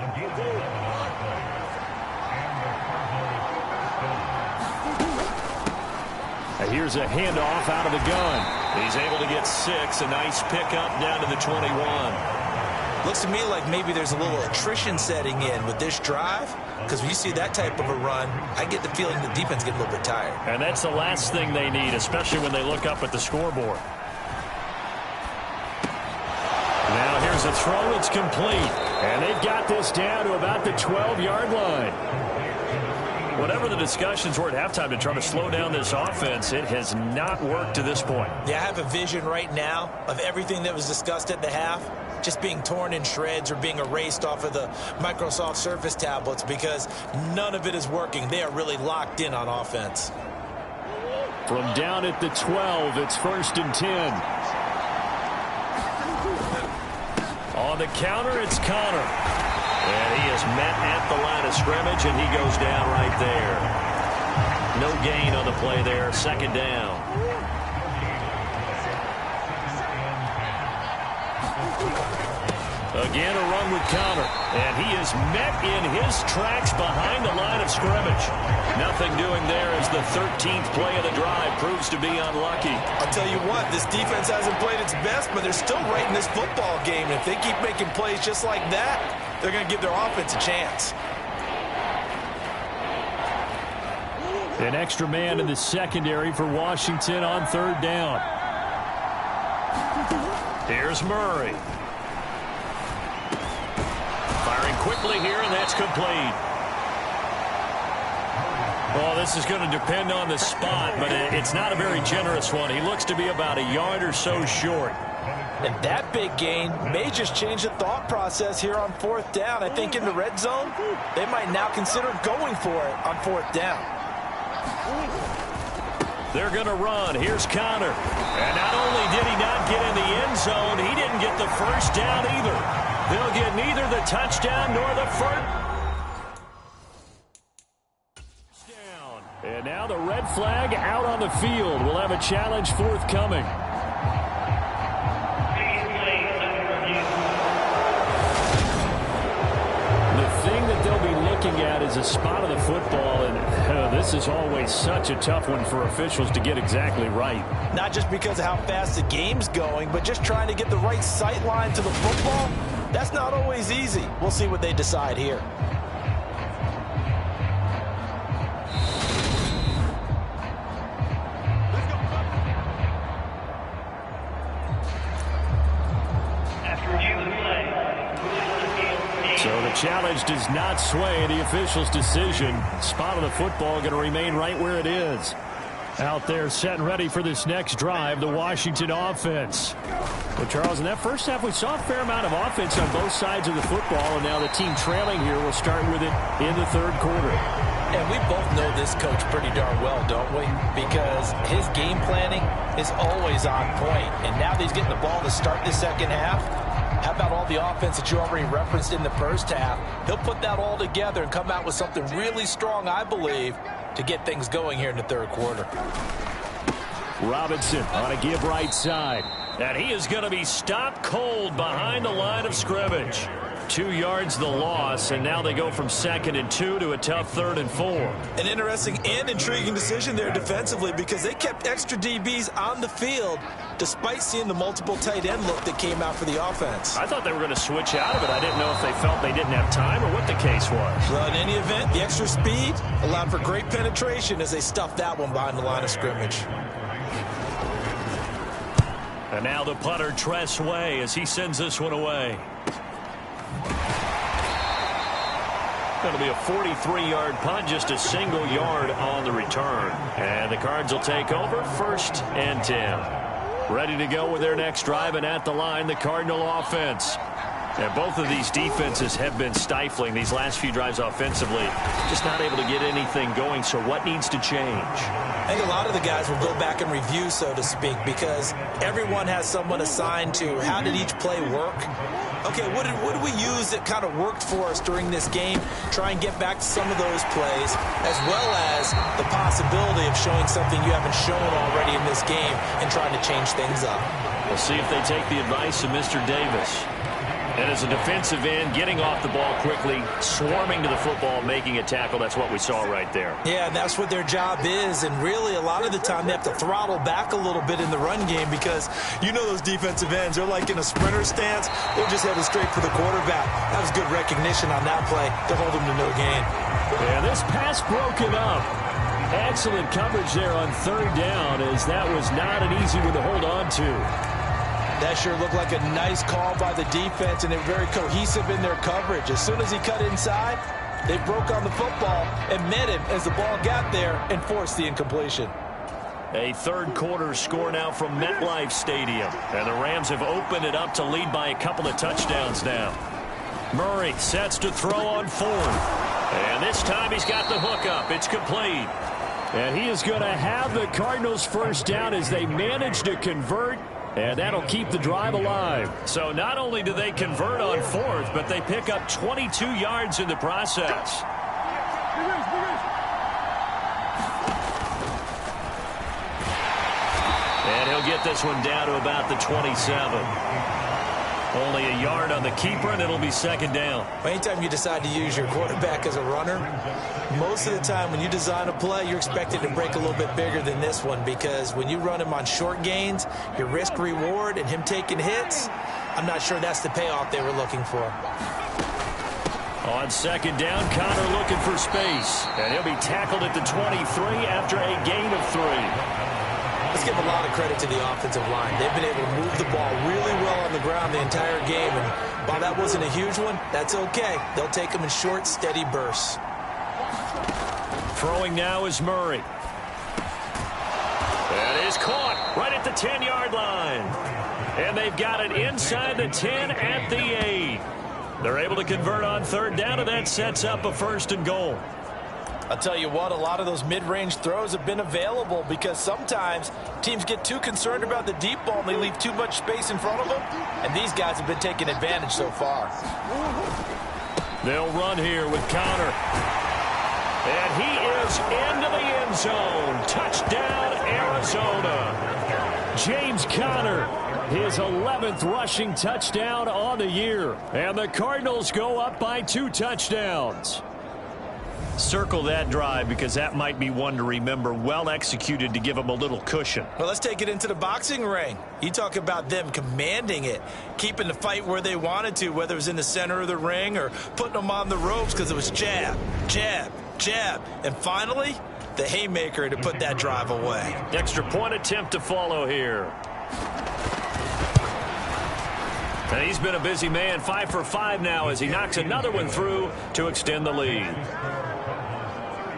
And here's a handoff out of the gun. He's able to get 6. A nice pickup down to the 21. Looks to me like maybe there's a little attrition setting in with this drive, because when you see that type of a run, I get the feeling the defense get a little bit tired. And that's the last thing they need, especially when they look up at the scoreboard. Now here's a throw. It's complete. And they've got this down to about the 12-yard line. Whatever the discussions were at halftime to try to slow down this offense, it has not worked to this point. Yeah, I have a vision right now of everything that was discussed at the half just being torn in shreds or being erased off of the Microsoft Surface tablets, because none of it is working. They are really locked in on offense. From down at the 12, it's 1st and 10. On the counter, it's Connor. And he is met at the line of scrimmage, and he goes down right there. No gain on the play there. 2nd down. Again, a run with Connor. And he is met in his tracks behind the line of scrimmage. Nothing doing there as the 13th play of the drive proves to be unlucky. I'll tell you what, this defense hasn't played its best, but they're still right in this football game. And if they keep making plays just like that, they're going to give their offense a chance. An extra man in the secondary for Washington on 3rd down. Here's Murray. Firing quickly here, and that's complete. Well, this is going to depend on the spot, but it's not a very generous one. He looks to be about a yard or so short. And that big gain may just change the thought process here on 4th down. I think in the red zone, they might now consider going for it on 4th down. They're going to run. Here's Connor. And not only did he not get in the end zone, he didn't get the first down either. They'll get neither the touchdown nor the first. And now the red flag out on the field. We'll have a challenge forthcoming. The thing that they'll be looking at is a spot of the football, and this is always such a tough one for officials to get exactly right. Not just because of how fast the game's going, but just trying to get the right sight line to the football. That's not always easy. We'll see what they decide here. So the challenge does not sway the official's decision. Spot of the football going to remain right where it is. Out there set and ready for this next drive, the Washington offense. Well, Charles, in that first half, we saw a fair amount of offense on both sides of the football, and now the team trailing here will start with it in the 3rd quarter. And we both know this coach pretty darn well, don't we? Because his game planning is always on point. And now that he's getting the ball to start the 2nd half, how about all the offense that you already referenced in the first half? He'll put that all together and come out with something really strong, I believe, to get things going here in the 3rd quarter. Robinson on a give right side. And he is going to be stopped cold behind the line of scrimmage. 2 yards the loss, and now they go from 2nd and 2 to a tough 3rd and 4. An interesting and intriguing decision there defensively, because they kept extra DBs on the field despite seeing the multiple tight end look that came out for the offense. I thought they were going to switch out of it. I didn't know if they felt they didn't have time or what the case was. Well, in any event, the extra speed allowed for great penetration as they stuffed that one behind the line of scrimmage. And now the punter, Tress Way, as he sends this one away. Going to be a 43-yard punt, just a single yard on the return. And the Cards will take over, 1st and 10. ready to go with their next drive, and at the line, the Cardinal offense. And both of these defenses have been stifling these last few drives offensively. Just not able to get anything going, so what needs to change? I think a lot of the guys will go back and review, so to speak, because everyone has someone assigned to how did each play work. Okay, what did we use that kind of worked for us during this game? Try and get back to some of those plays, as well as the possibility of showing something you haven't shown already in this game and trying to change things up. We'll see if they take the advice of Mr. Davis. And as a defensive end, getting off the ball quickly, swarming to the football, making a tackle, that's what we saw right there. Yeah, and that's what their job is. And really, a lot of the time, they have to throttle back a little bit in the run game because you know those defensive ends, they're like in a sprinter stance. They're just headed straight for the quarterback. That was good recognition on that play to hold them to no gain. Yeah, this pass broken up. Excellent coverage there on third down, as that was not an easy one to hold on to. That sure looked like a nice call by the defense, and they're very cohesive in their coverage. As soon as he cut inside, they broke on the football and met him as the ball got there and forced the incompletion. A third quarter score now from MetLife Stadium. And the Rams have opened it up to lead by a couple of touchdowns now. Murray sets to throw on fourth. And this time he's got the hook up. It's complete. And he is going to have the Cardinals first down as they manage to convert. And that'll keep the drive alive. So not only do they convert on fourth, but they pick up 22 yards in the process. And he'll get this one down to about the 27. Only a yard on the keeper, and it'll be second down. Anytime you decide to use your quarterback as a runner, most of the time when you design a play, you're expected to break a little bit bigger than this one, because when you run him on short gains, your risk-reward and him taking hits, I'm not sure that's the payoff they were looking for. On second down, Connor looking for space, and he'll be tackled at the 23 after a gain of 3. Let's give a lot of credit to the offensive line. They've been able to move the ball really well on the ground the entire game, and while that wasn't a huge one, that's okay. They'll take them in short, steady bursts. Throwing now is Murray. That is caught right at the 10-yard line. And they've got it inside the 10 at the 8. They're able to convert on third down, and that sets up a first and goal. I'll tell you what, a lot of those mid-range throws have been available because sometimes teams get too concerned about the deep ball and they leave too much space in front of them, and these guys have been taking advantage so far. They'll run here with Connor. And he is into the end zone. Touchdown, Arizona. James Conner, his 11th rushing touchdown on the year. And the Cardinals go up by 2 touchdowns. Circle that drive because that might be one to remember. Well executed to give them a little cushion. Well, let's take it into the boxing ring. You talk about them commanding it, keeping the fight where they wanted to, whether it was in the center of the ring or putting them on the ropes because it was jab, jab, jab. And finally, the haymaker to put that drive away. Extra point attempt to follow here. And he's been a busy man, 5 for 5 now as he knocks another one through to extend the lead.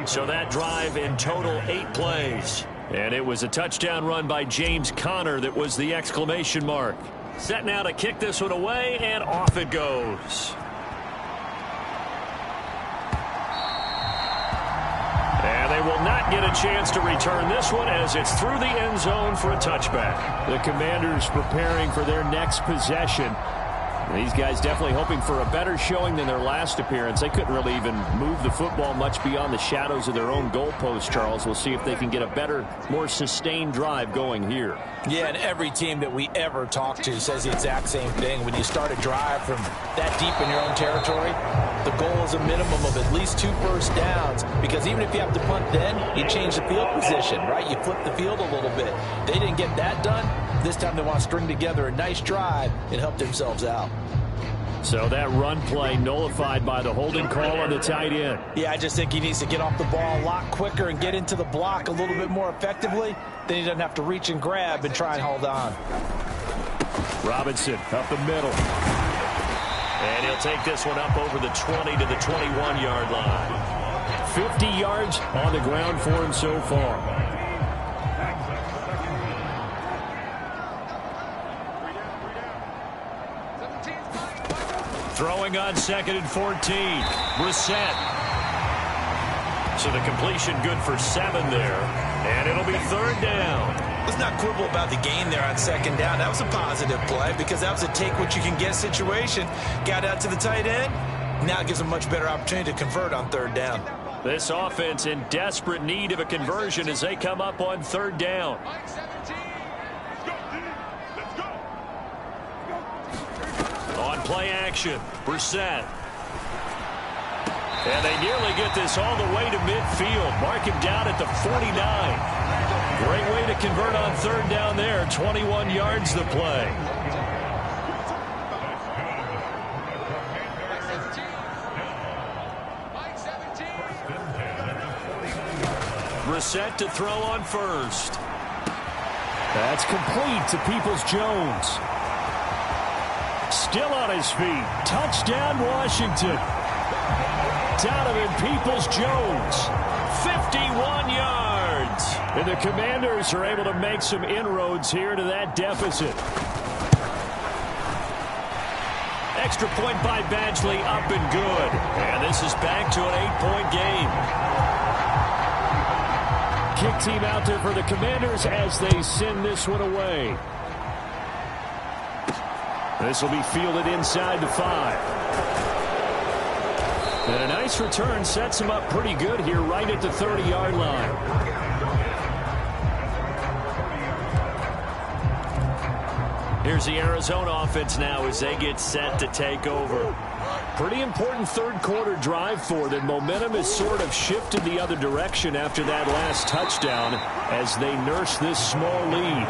So that drive in total 8 plays. And it was a touchdown run by James Conner that was the exclamation mark. Set now to kick this one away, and off it goes. And they will not get a chance to return this one as it's through the end zone for a touchback. The Commanders preparing for their next possession. These guys definitely hoping for a better showing than their last appearance. They couldn't really even move the football much beyond the shadows of their own goalpost, Charles. We'll see if they can get a better, more sustained drive going here. Yeah, and every team that we ever talk to says the exact same thing. When you start a drive from that deep in your own territory, the goal is a minimum of at least 2 first downs, because even if you have to punt then, you change the field position, right? You flip the field a little bit. They didn't get that done. This time they want to string together a nice drive and help themselves out. So that run play nullified by the holding call on the tight end. Yeah, I just think he needs to get off the ball a lot quicker and get into the block a little bit more effectively. Then he doesn't have to reach and grab and try and hold on. Robinson up the middle. And he'll take this one up over the 20 to the 21-yard line. 50 yards on the ground for him so far. Throwing on 2nd and 14. Brissett. So the completion good for 7 there. And it'll be 3rd down. Let's not quibble about the gain there on 2nd down. That was a positive play because that was a take-what-you-can-get situation. Got out to the tight end. Now it gives them a much better opportunity to convert on 3rd down. This offense in desperate need of a conversion as they come up on 3rd down. On play action, Brissett. And they nearly get this all the way to midfield. Mark him down at the 49. Great way to convert on 3rd down there. 21 yards the play. Brissett to throw on 1st. That's complete to Peoples-Jones. Still on his feet. Touchdown, Washington. Donovan Peoples-Jones. 51 yards. And the Commanders are able to make some inroads here to that deficit. Extra point by Badgley, up and good. And this is back to an 8-point game. Kick team out there for the Commanders as they send this one away. This will be fielded inside the 5. And a nice return sets him up pretty good here right at the 30-yard line. Here's the Arizona offense now as they get set to take over. Pretty important 3rd quarter drive for them. Momentum has sort of shifted the other direction after that last touchdown as they nurse this small lead.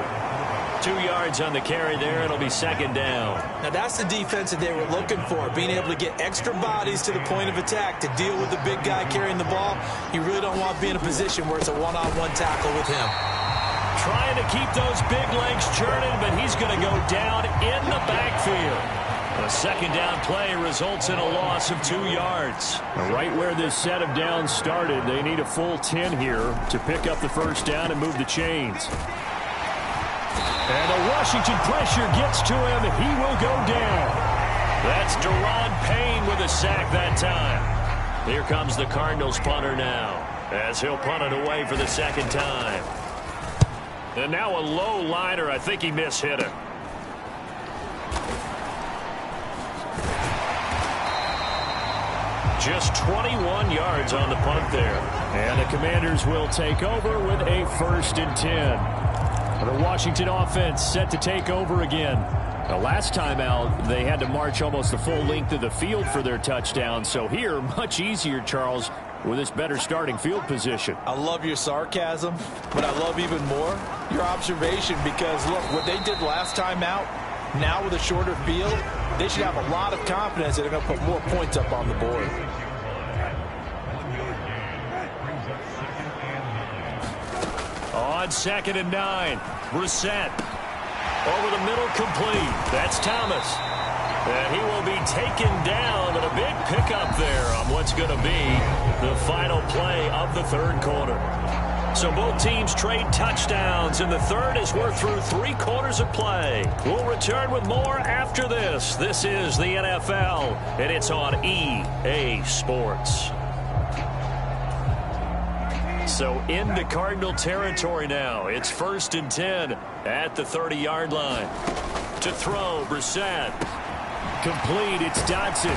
2 yards on the carry there. It'll be 2nd down. Now that's the defense that they were looking for, being able to get extra bodies to the point of attack to deal with the big guy carrying the ball. You really don't want to be in a position where it's a one-on-one tackle with him. Trying to keep those big legs churning, but he's going to go down in the backfield. A 2nd down play results in a loss of 2 yards. Right where this set of downs started, they need a full 10 here to pick up the 1st down and move the chains. And the Washington pressure gets to him. He will go down. That's Deron Payne with a sack that time. Here comes the Cardinals punter now as he'll punt it away for the 2nd time. And now a low liner. I think he mishit it. Just 21 yards on the punt there. And the Commanders will take over with a 1st and 10. The Washington offense set to take over again. The last time out, they had to march almost the full length of the field for their touchdown. So here, much easier, Charles, with this better starting field position. I love your sarcasm, but I love even more your observation because, look, what they did last time out, now with a shorter field, they should have a lot of confidence that they're going to put more points up on the board. On 2nd and 9, Brissett. Over the middle, complete. That's Thomas. And he will be taken down, but a big pickup there on what's going to be the final play of the 3rd quarter. So both teams trade touchdowns in the 3rd as we're through 3 quarters of play. We'll return with more after this. This is the NFL, and it's on EA Sports. So into Cardinal territory now. It's 1st and 10 at the 30-yard line. To throw, Brissett. Complete, it's Dotson.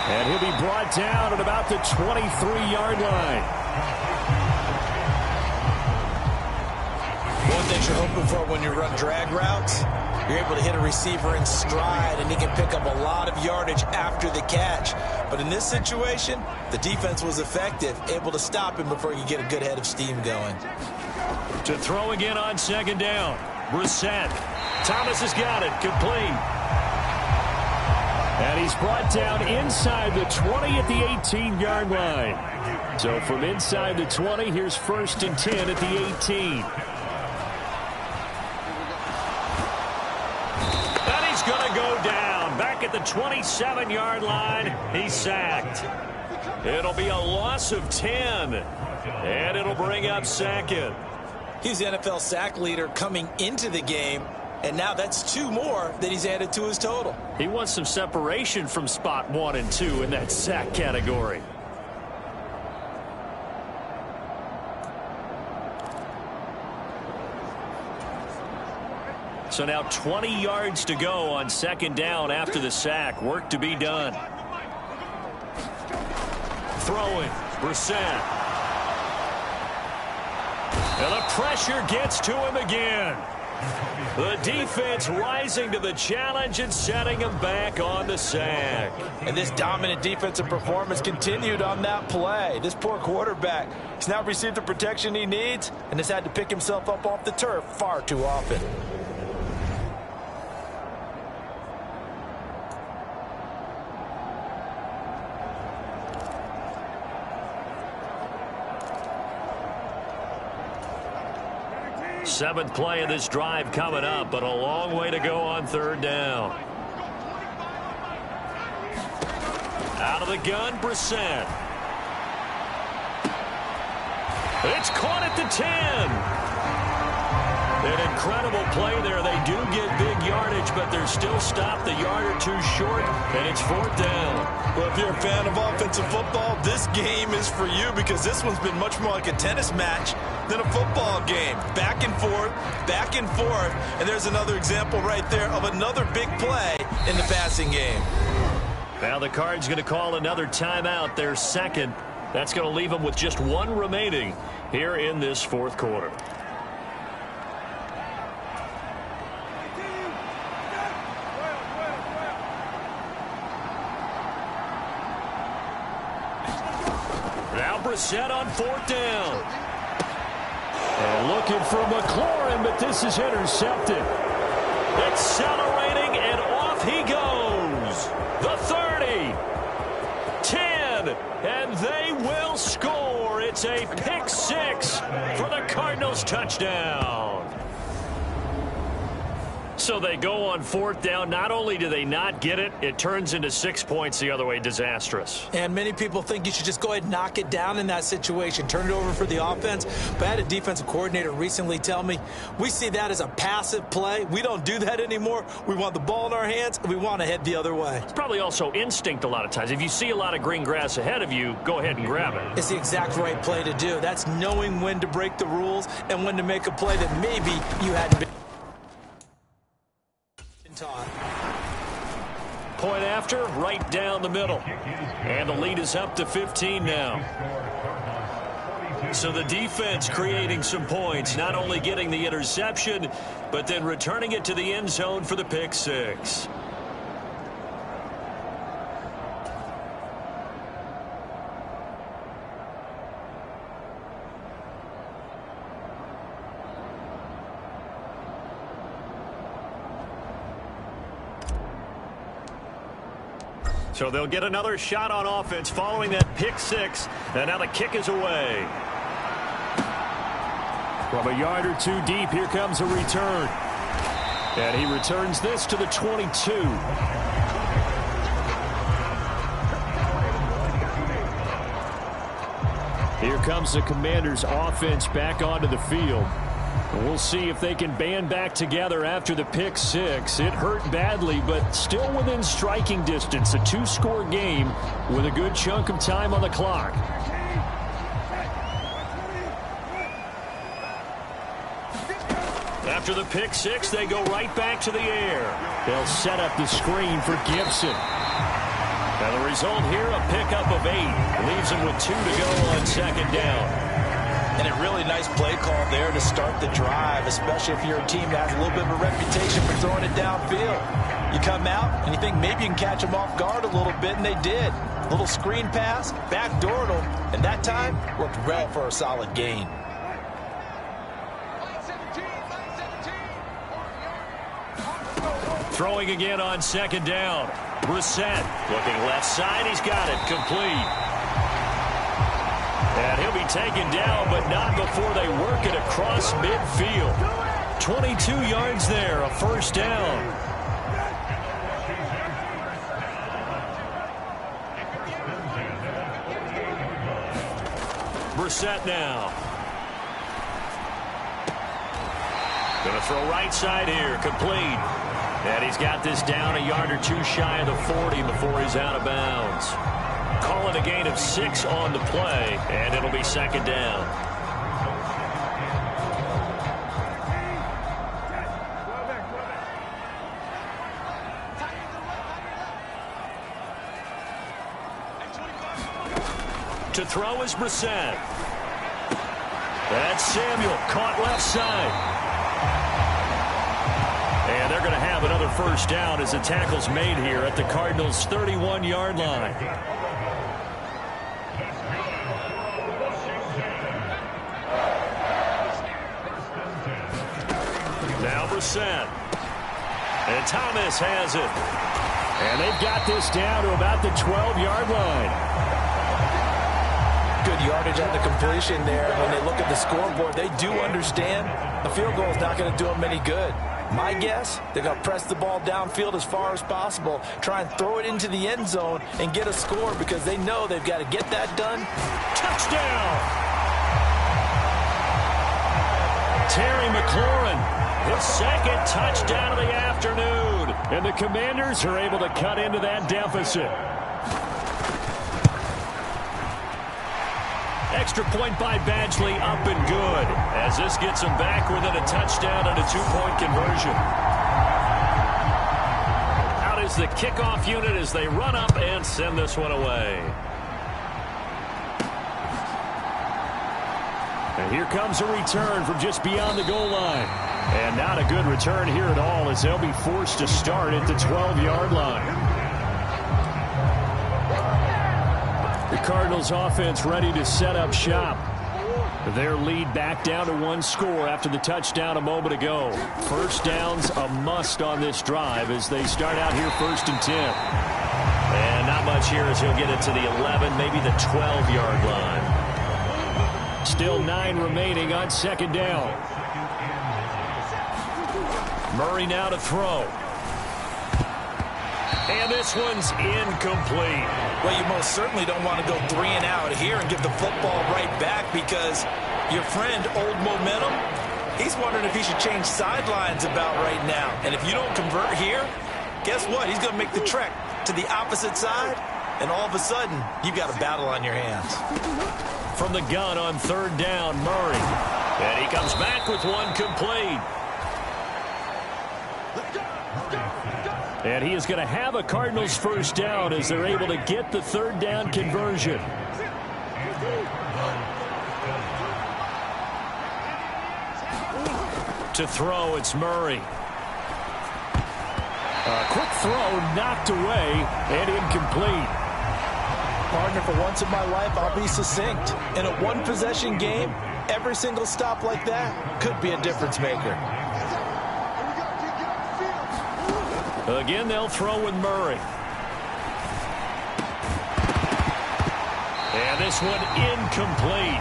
And he'll be brought down at about the 23-yard line. One thing you're hoping for when you run drag routes, you're able to hit a receiver in stride, and he can pick up a lot of yardage after the catch. But in this situation, the defense was effective, able to stop him before he could get a good head of steam going. To throw again on 2nd down, Brissett. Thomas has got it, complete. And he's brought down inside the 20 at the 18-yard line. So from inside the 20, here's 1st and 10 at the 18. Going to go down back at the 27-yard line. He's sacked. It'll be a loss of 10, and it'll bring up 2nd. He's the NFL sack leader coming into the game. And now that's 2 more that he's added to his total. He wants some separation from spot 1 and 2 in that sack category. So now 20 yards to go on 2nd down after the sack. Work to be done. Throwing, Brissett. And the pressure gets to him again. The defense rising to the challenge and setting him back on the sack. And this dominant defensive performance continued on that play. This poor quarterback has now received the protection he needs and has had to pick himself up off the turf far too often. Seventh play of this drive coming up, but a long way to go on 3rd down. Out of the gun, Brissett. It's caught at the 10. An incredible play there. They do get big yardage, but they're still stopped a yard or 2 short, and it's 4th down. Well, if you're a fan of offensive football, this game is for you because this one's been much more like a tennis match than a football game. Back and forth, and there's another example right there of another big play in the passing game. Now the Cards going to call another timeout, their 2nd. That's going to leave them with just 1 remaining here in this 4th quarter. Now Brissett on 4th down. And looking for McLaurin, but this is intercepted. Accelerating, and off he goes. The 30, 10, and they will score. It's a pick 6 for the Cardinals touchdown. So they go on 4th down. Not only do they not get it, it turns into 6 points the other way. Disastrous. And many people think you should just go ahead and knock it down in that situation. Turn it over for the offense. But I had a defensive coordinator recently tell me, we see that as a passive play. We don't do that anymore. We want the ball in our hands, and we want to head the other way. It's probably also instinct a lot of times. If you see a lot of green grass ahead of you, go ahead and grab it. It's the exact right play to do. That's knowing when to break the rules and when to make a play that maybe you hadn't been taught. Point after, right down the middle. And the lead is up to 15 now. So the defense creating some points, not only getting the interception, but then returning it to the end zone for the pick 6. So they'll get another shot on offense following that pick 6. And now the kick is away. From a yard or 2 deep, here comes a return. And he returns this to the 22. Here comes the Commanders' offense back onto the field. We'll see if they can band back together after the pick 6. It hurt badly, but still within striking distance. A 2-score game with a good chunk of time on the clock. After the pick 6, they go right back to the air. They'll set up the screen for Gibson. And the result here, a pickup of 8. Leaves them with 2 to go on 2nd down. And a really nice play call there to start the drive, especially if you're a team that has a little bit of a reputation for throwing it downfield. You come out and you think maybe you can catch them off guard a little bit, and they did. Little screen pass, backdoored them, and that time worked well for a solid gain. Throwing again on 2nd down. Brissett looking left side. He's got it complete. And he'll be taken down, but not before they work it across midfield. 22 yards there, a 1st down. Brissett now. Going to throw right side here, complete. And he's got this down a yard or two shy of the 40 before he's out of bounds. Calling a gain of 6 on the play, and it'll be second down. To throw is Brissett. That's Samuel, caught left side. And they're going to have another first down as the tackle's made here at the Cardinals' 31-yard line. Now Brissett. And Thomas has it. And they've got this down to about the 12-yard line. Good yardage on the completion there. When they look at the scoreboard, they do understand a field goal is not going to do them any good. My guess, they're going to press the ball downfield as far as possible, try and throw it into the end zone and get a score because they know they've got to get that done. Touchdown! Terry McLaurin, his second touchdown of the afternoon. And the Commanders are able to cut into that deficit. Extra point by Badgley, up and good, as this gets them back within a touchdown and a 2-point conversion. Out is the kickoff unit as they run up and send this one away. And here comes a return from just beyond the goal line. And not a good return here at all as they'll be forced to start at the 12-yard line. The Cardinals offense ready to set up shop. Their lead back down to 1 score after the touchdown a moment ago. First down's a must on this drive as they start out here 1st and 10. And not much here as he'll get it to the 11, maybe the 12-yard line. Still 9 remaining on 2nd down. Murray now to throw. And this one's incomplete. Well, you most certainly don't want to go 3 and out here and give the football right back because your friend, Old Momentum, he's wondering if he should change sidelines about right now. And if you don't convert here, guess what? He's going to make the trek to the opposite side, and all of a sudden, you've got a battle on your hands. From the gun on 3rd down, Murray. And he comes back with one complete. And he is going to have a Cardinals first down as they're able to get the 3rd down conversion. To throw, it's Murray. A quick throw knocked away and incomplete. Partner, for once in my life, I'll be succinct. In a 1-possession game, every single stop like that could be a difference maker. Again, they'll throw with Murray. And this one incomplete.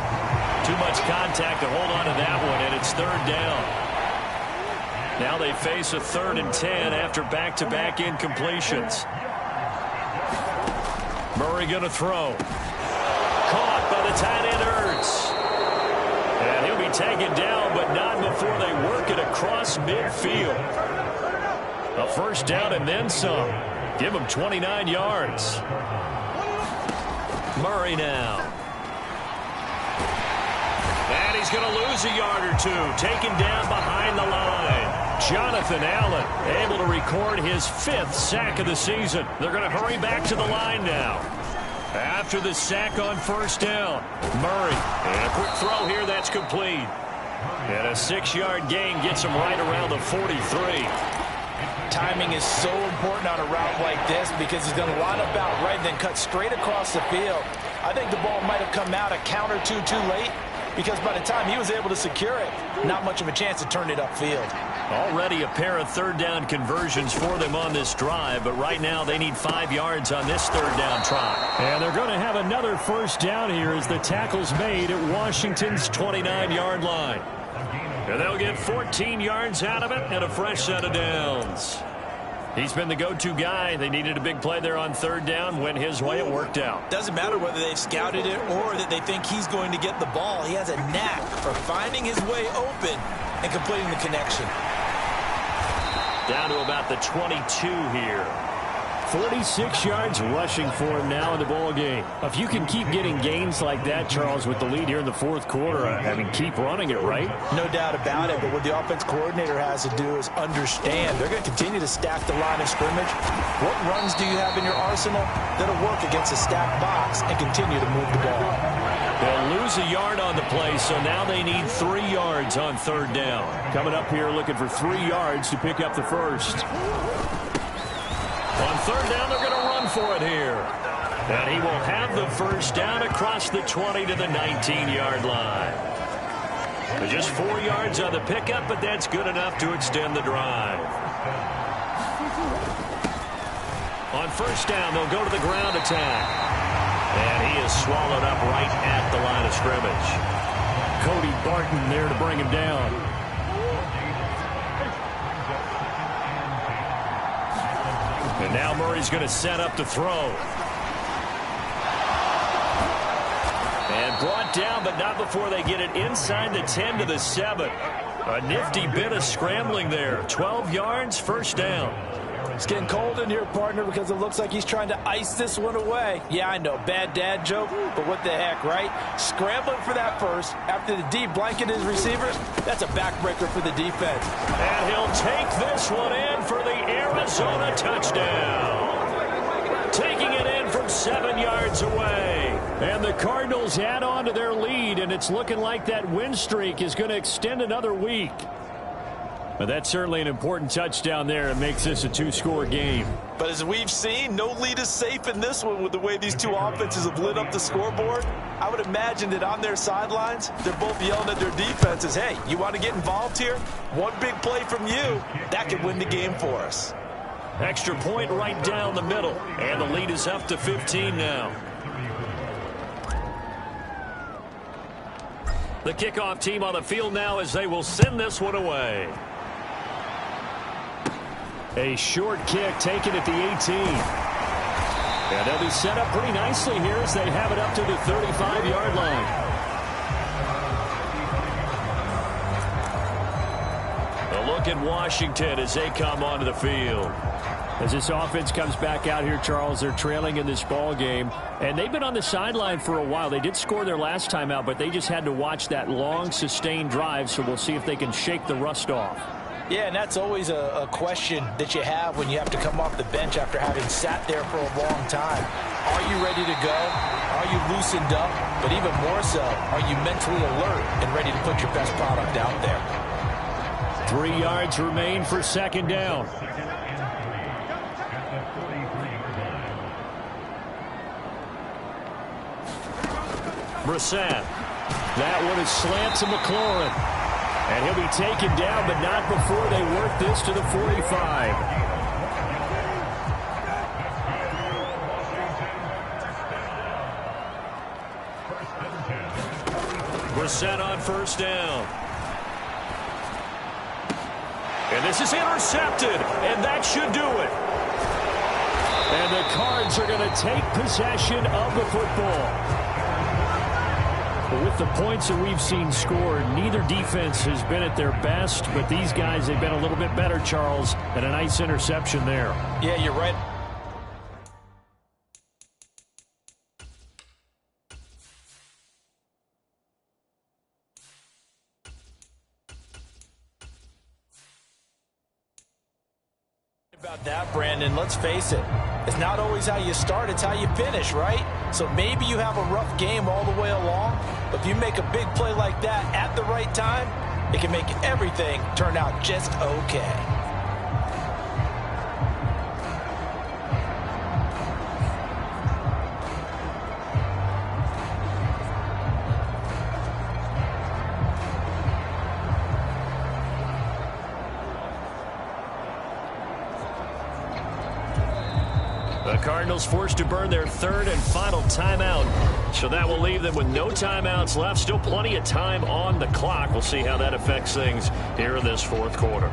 Too much contact to hold on to that one, and it's 3rd down. Now they face a 3rd and 10 after back-to-back incompletions. Murray going to throw. Caught by the tight end, Ertz. And he'll be taken down, but not before they work it across midfield. A first down and then some. Give him 29 yards. Murray now. And he's going to lose a yard or 2. Taken down behind the line. Jonathan Allen able to record his 5th sack of the season. They're going to hurry back to the line now. After the sack on 1st down, Murray. And a quick throw here that's complete. And a 6-yard gain gets him right around the 43. Timing is so important on a route like this because he's going to line up out right and then cut straight across the field. I think the ball might have come out a count or two too late because by the time he was able to secure it, not much of a chance to turn it upfield. Already a pair of 3rd down conversions for them on this drive, but right now they need 5 yards on this 3rd down try. And they're going to have another first down here as the tackle's made at Washington's 29-yard line. And they'll get 14 yards out of it and a fresh set of downs. He's been the go-to guy. They needed a big play there on third down. Went his way. It worked out. Doesn't matter whether they've scouted it or that they think he's going to get the ball. He has a knack for finding his way open and completing the connection. Down to about the 22 here. 46 yards rushing for him now in the ball game. If you can keep getting gains like that, Charles, with the lead here in the fourth quarter, I mean, keep running it, right? No doubt about it, but what the offense coordinator has to do is understand they're going to continue to stack the line of scrimmage. What runs do you have in your arsenal that'll work against a stacked box and continue to move the ball? They'll lose a yard on the play, so now they need 3 yards on third down. Coming up here looking for 3 yards to pick up the first. On third down, they're going to run for it here. And he will have the first down across the 20 to the 19-yard line. Just 4 yards on the pickup, but that's good enough to extend the drive. On first down, they'll go to the ground attack. And he is swallowed up right at the line of scrimmage. Cody Barton there to bring him down. And now Murray's going to set up to throw. And brought down, but not before they get it inside the 10 to the 7. A nifty bit of scrambling there. 12 yards, first down. It's getting cold in here, partner, because it looks like he's trying to ice this one away. Yeah, I know, bad dad joke, but what the heck, right? Scrambling for that first after the D blanketed his receivers, that's a backbreaker for the defense. And he'll take this one in for the Arizona touchdown. Taking it in from 7 yards away. And the Cardinals add on to their lead, and it's looking like that win streak is going to extend another week. But that's certainly an important touchdown there. It makes this a 2-score game. But as we've seen, no lead is safe in this one with the way these two offenses have lit up the scoreboard. I would imagine that on their sidelines, they're both yelling at their defenses, hey, you want to get involved here? One big play from you, that could win the game for us. Extra point right down the middle. And the lead is up to 15 now. The kickoff team on the field now as they will send this one away. A short kick taken at the 18. And they'll be set up pretty nicely here as they have it up to the 35-yard line. A look at Washington as they come onto the field. As this offense comes back out here, Charles, they're trailing in this ball game. And they've been on the sideline for a while. They did score their last time out, but they just had to watch that long, sustained drive. So we'll see if they can shake the rust off. Yeah, and that's always a question that you have when you have to come off the bench after having sat there for a long time. Are you ready to go? Are you loosened up? But even more so, are you mentally alert and ready to put your best product out there? 3 yards remain for second down. Brissett. That one is slant to McLaurin. And he'll be taken down, but not before they work this to the 45. Brissett on first down. And this is intercepted, and that should do it. And the Cards are going to take possession of the football. But with the points that we've seen scored, neither defense has been at their best, but these guys, they've been a little bit better, Charles, and a nice interception there. Yeah, you're right. About that, Brandon, let's face it. It's not always how you start, it's how you finish, right? So maybe you have a rough game all the way along, but if you make a big play like that at the right time, it can make everything turn out just okay. The Cardinals forced to burn their third and final timeout. So that will leave them with no timeouts left. Still plenty of time on the clock. We'll see how that affects things here in this fourth quarter.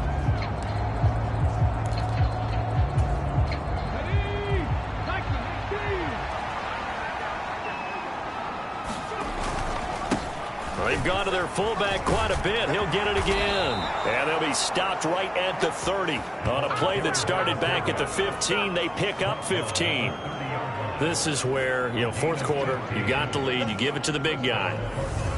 They've gone to their fullback quite a bit. He'll get it again. And they'll be stopped right at the 30. On a play that started back at the 15, they pick up 15. This is where, fourth quarter, you got the lead, you give it to the big guy.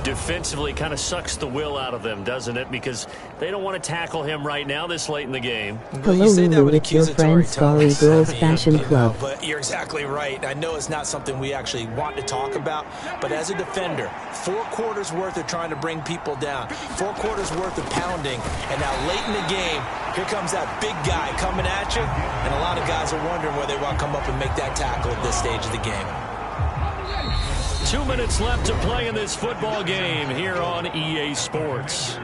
Defensively kind of sucks the will out of them, doesn't it? Because they don't want to tackle him right now this late in the game. Hello, Lulu, with your friend Scully Girls Fashion Club. But you're exactly right. I know it's not something we actually want to talk about, but as a defender, 4 quarters worth of trying to bring people down, 4 quarters worth of pounding, and now late in the game, here comes that big guy coming at you, and a lot of guys are wondering whether they want to come up and make that tackle at this stage of the game. 2 minutes left to play in this football game here on EA Sports.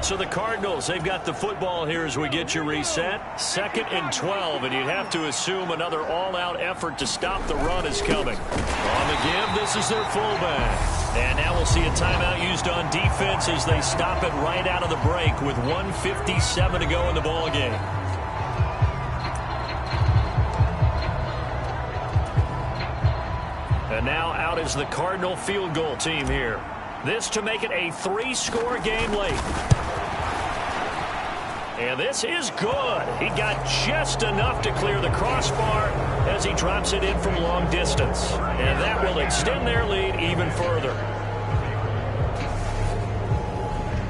So the Cardinals, they've got the football here as we get you reset. 2nd and 12, and you'd have to assume another all-out effort to stop the run is coming. On the give, this is their fullback. And now we'll see a timeout used on defense as they stop it right out of the break with 1:57 to go in the ball game. And now out is the Cardinal field goal team here. This to make it a 3-score game late. And this is good. He got just enough to clear the crossbar as he drops it in from long distance. And that will extend their lead even further.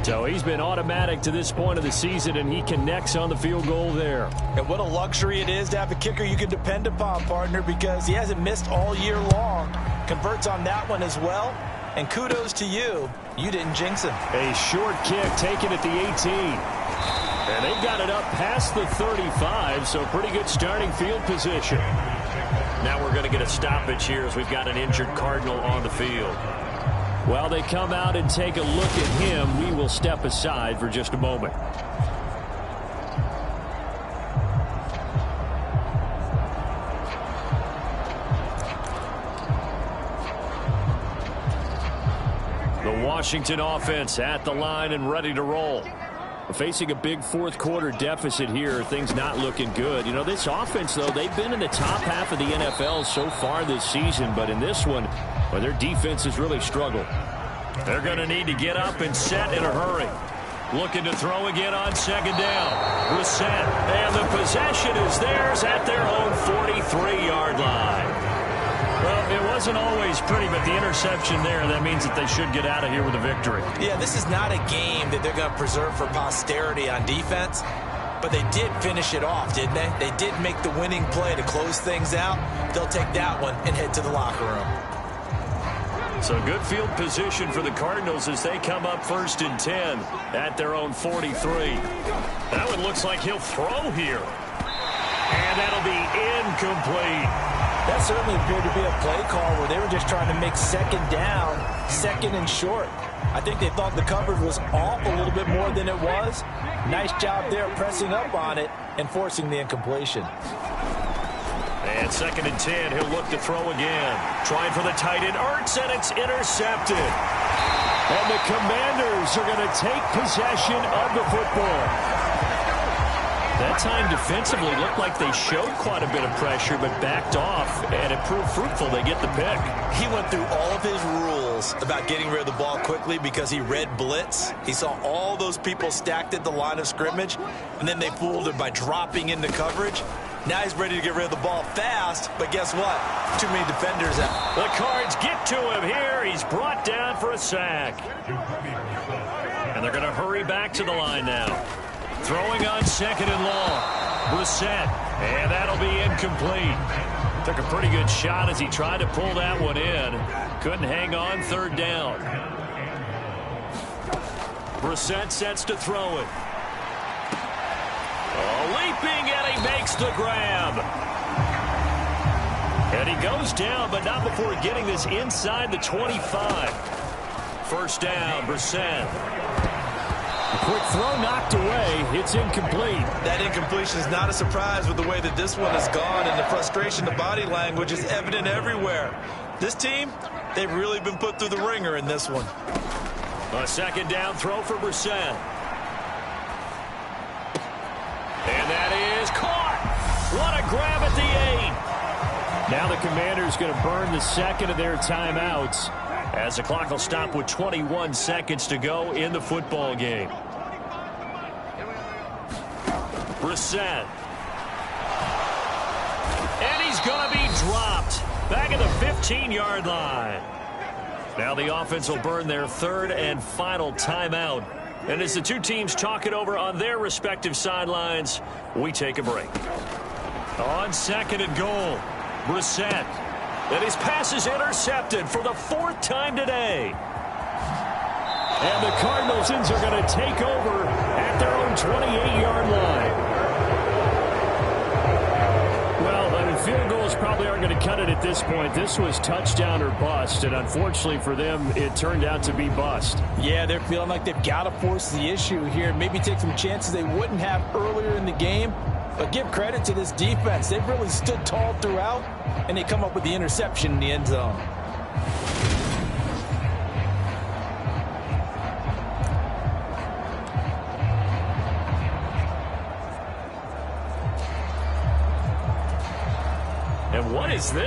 So he's been automatic to this point of the season, and he connects on the field goal there. And what a luxury it is to have a kicker you can depend upon, partner, because he hasn't missed all year long. Converts on that one as well. And kudos to you. You didn't jinx him. A short kick taken at the 18. And they've got it up past the 35, so pretty good starting field position. Now we're going to get a stoppage here as we've got an injured Cardinal on the field. While they come out and take a look at him, we will step aside for just a moment. The Washington offense at the line and ready to roll. Facing a big fourth quarter deficit here, things not looking good. This offense, though, they've been in the top half of the NFL so far this season, but in this one, well, their defense has really struggled. They're going to need to get up and set in a hurry. Looking to throw again on 2nd down. Brissett, and the possession is theirs at their own 43-yard line. Well, it wasn't always pretty, but the interception there, that means that they should get out of here with a victory. Yeah, this is not a game that they're going to preserve for posterity on defense, but they did finish it off, didn't they? They did make the winning play to close things out. They'll take that one and head to the locker room. So good field position for the Cardinals as they come up 1st and 10 at their own 43. That one looks like he'll throw here. And that'll be incomplete. That certainly appeared to be a play call where they were just trying to make 2nd down, 2nd and short. I think they thought the coverage was off a little bit more than it was. Nice job there pressing up on it and forcing the incompletion. And 2nd and 10, he'll look to throw again. Trying for the tight end, Ertz, and it's intercepted. And the Commanders are going to take possession of the football. That time defensively looked like they showed quite a bit of pressure, but backed off, and it proved fruitful. They get the pick. He went through all of his rules about getting rid of the ball quickly because he read blitz. He saw all those people stacked at the line of scrimmage, and then they fooled him by dropping into coverage. Now he's ready to get rid of the ball fast, but guess what? Too many defenders out. The Cards get to him here. He's brought down for a sack. And they're going to hurry back to the line now. Throwing on 2nd and long. Brissett, and that'll be incomplete. Took a pretty good shot as he tried to pull that one in. Couldn't hang on 3rd down. Brissett sets to throw it. Leaping, and he makes the grab. And he goes down, but not before getting this inside the 25. 1st down, Brissett. Quick throw knocked away. It's incomplete. That incompletion is not a surprise with the way that this one has gone, and the frustration, the body language is evident everywhere. This team, they've really been put through the ringer in this one. A 2nd down throw for Brissett. And that is caught. What a grab at the 8. Now the Commanders going to burn the 2nd of their timeouts. As the clock will stop with 21 seconds to go in the football game. Brissett. And he's going to be dropped back at the 15-yard line. Now the offense will burn their third and final timeout. And as the two teams talk it over on their respective sidelines, we take a break. On second and goal, Brissett. And his pass is intercepted for the fourth time today. And the Cardinals are going to take over at their own 28-yard line. Well, I mean, field goals probably aren't going to cut it at this point. This was touchdown or bust, and unfortunately for them, it turned out to be bust. Yeah, they're feeling like they've got to force the issue here, maybe take some chances they wouldn't have earlier in the game. But give credit to this defense. They've really stood tall throughout, and they come up with the interception in the end zone. And what is this?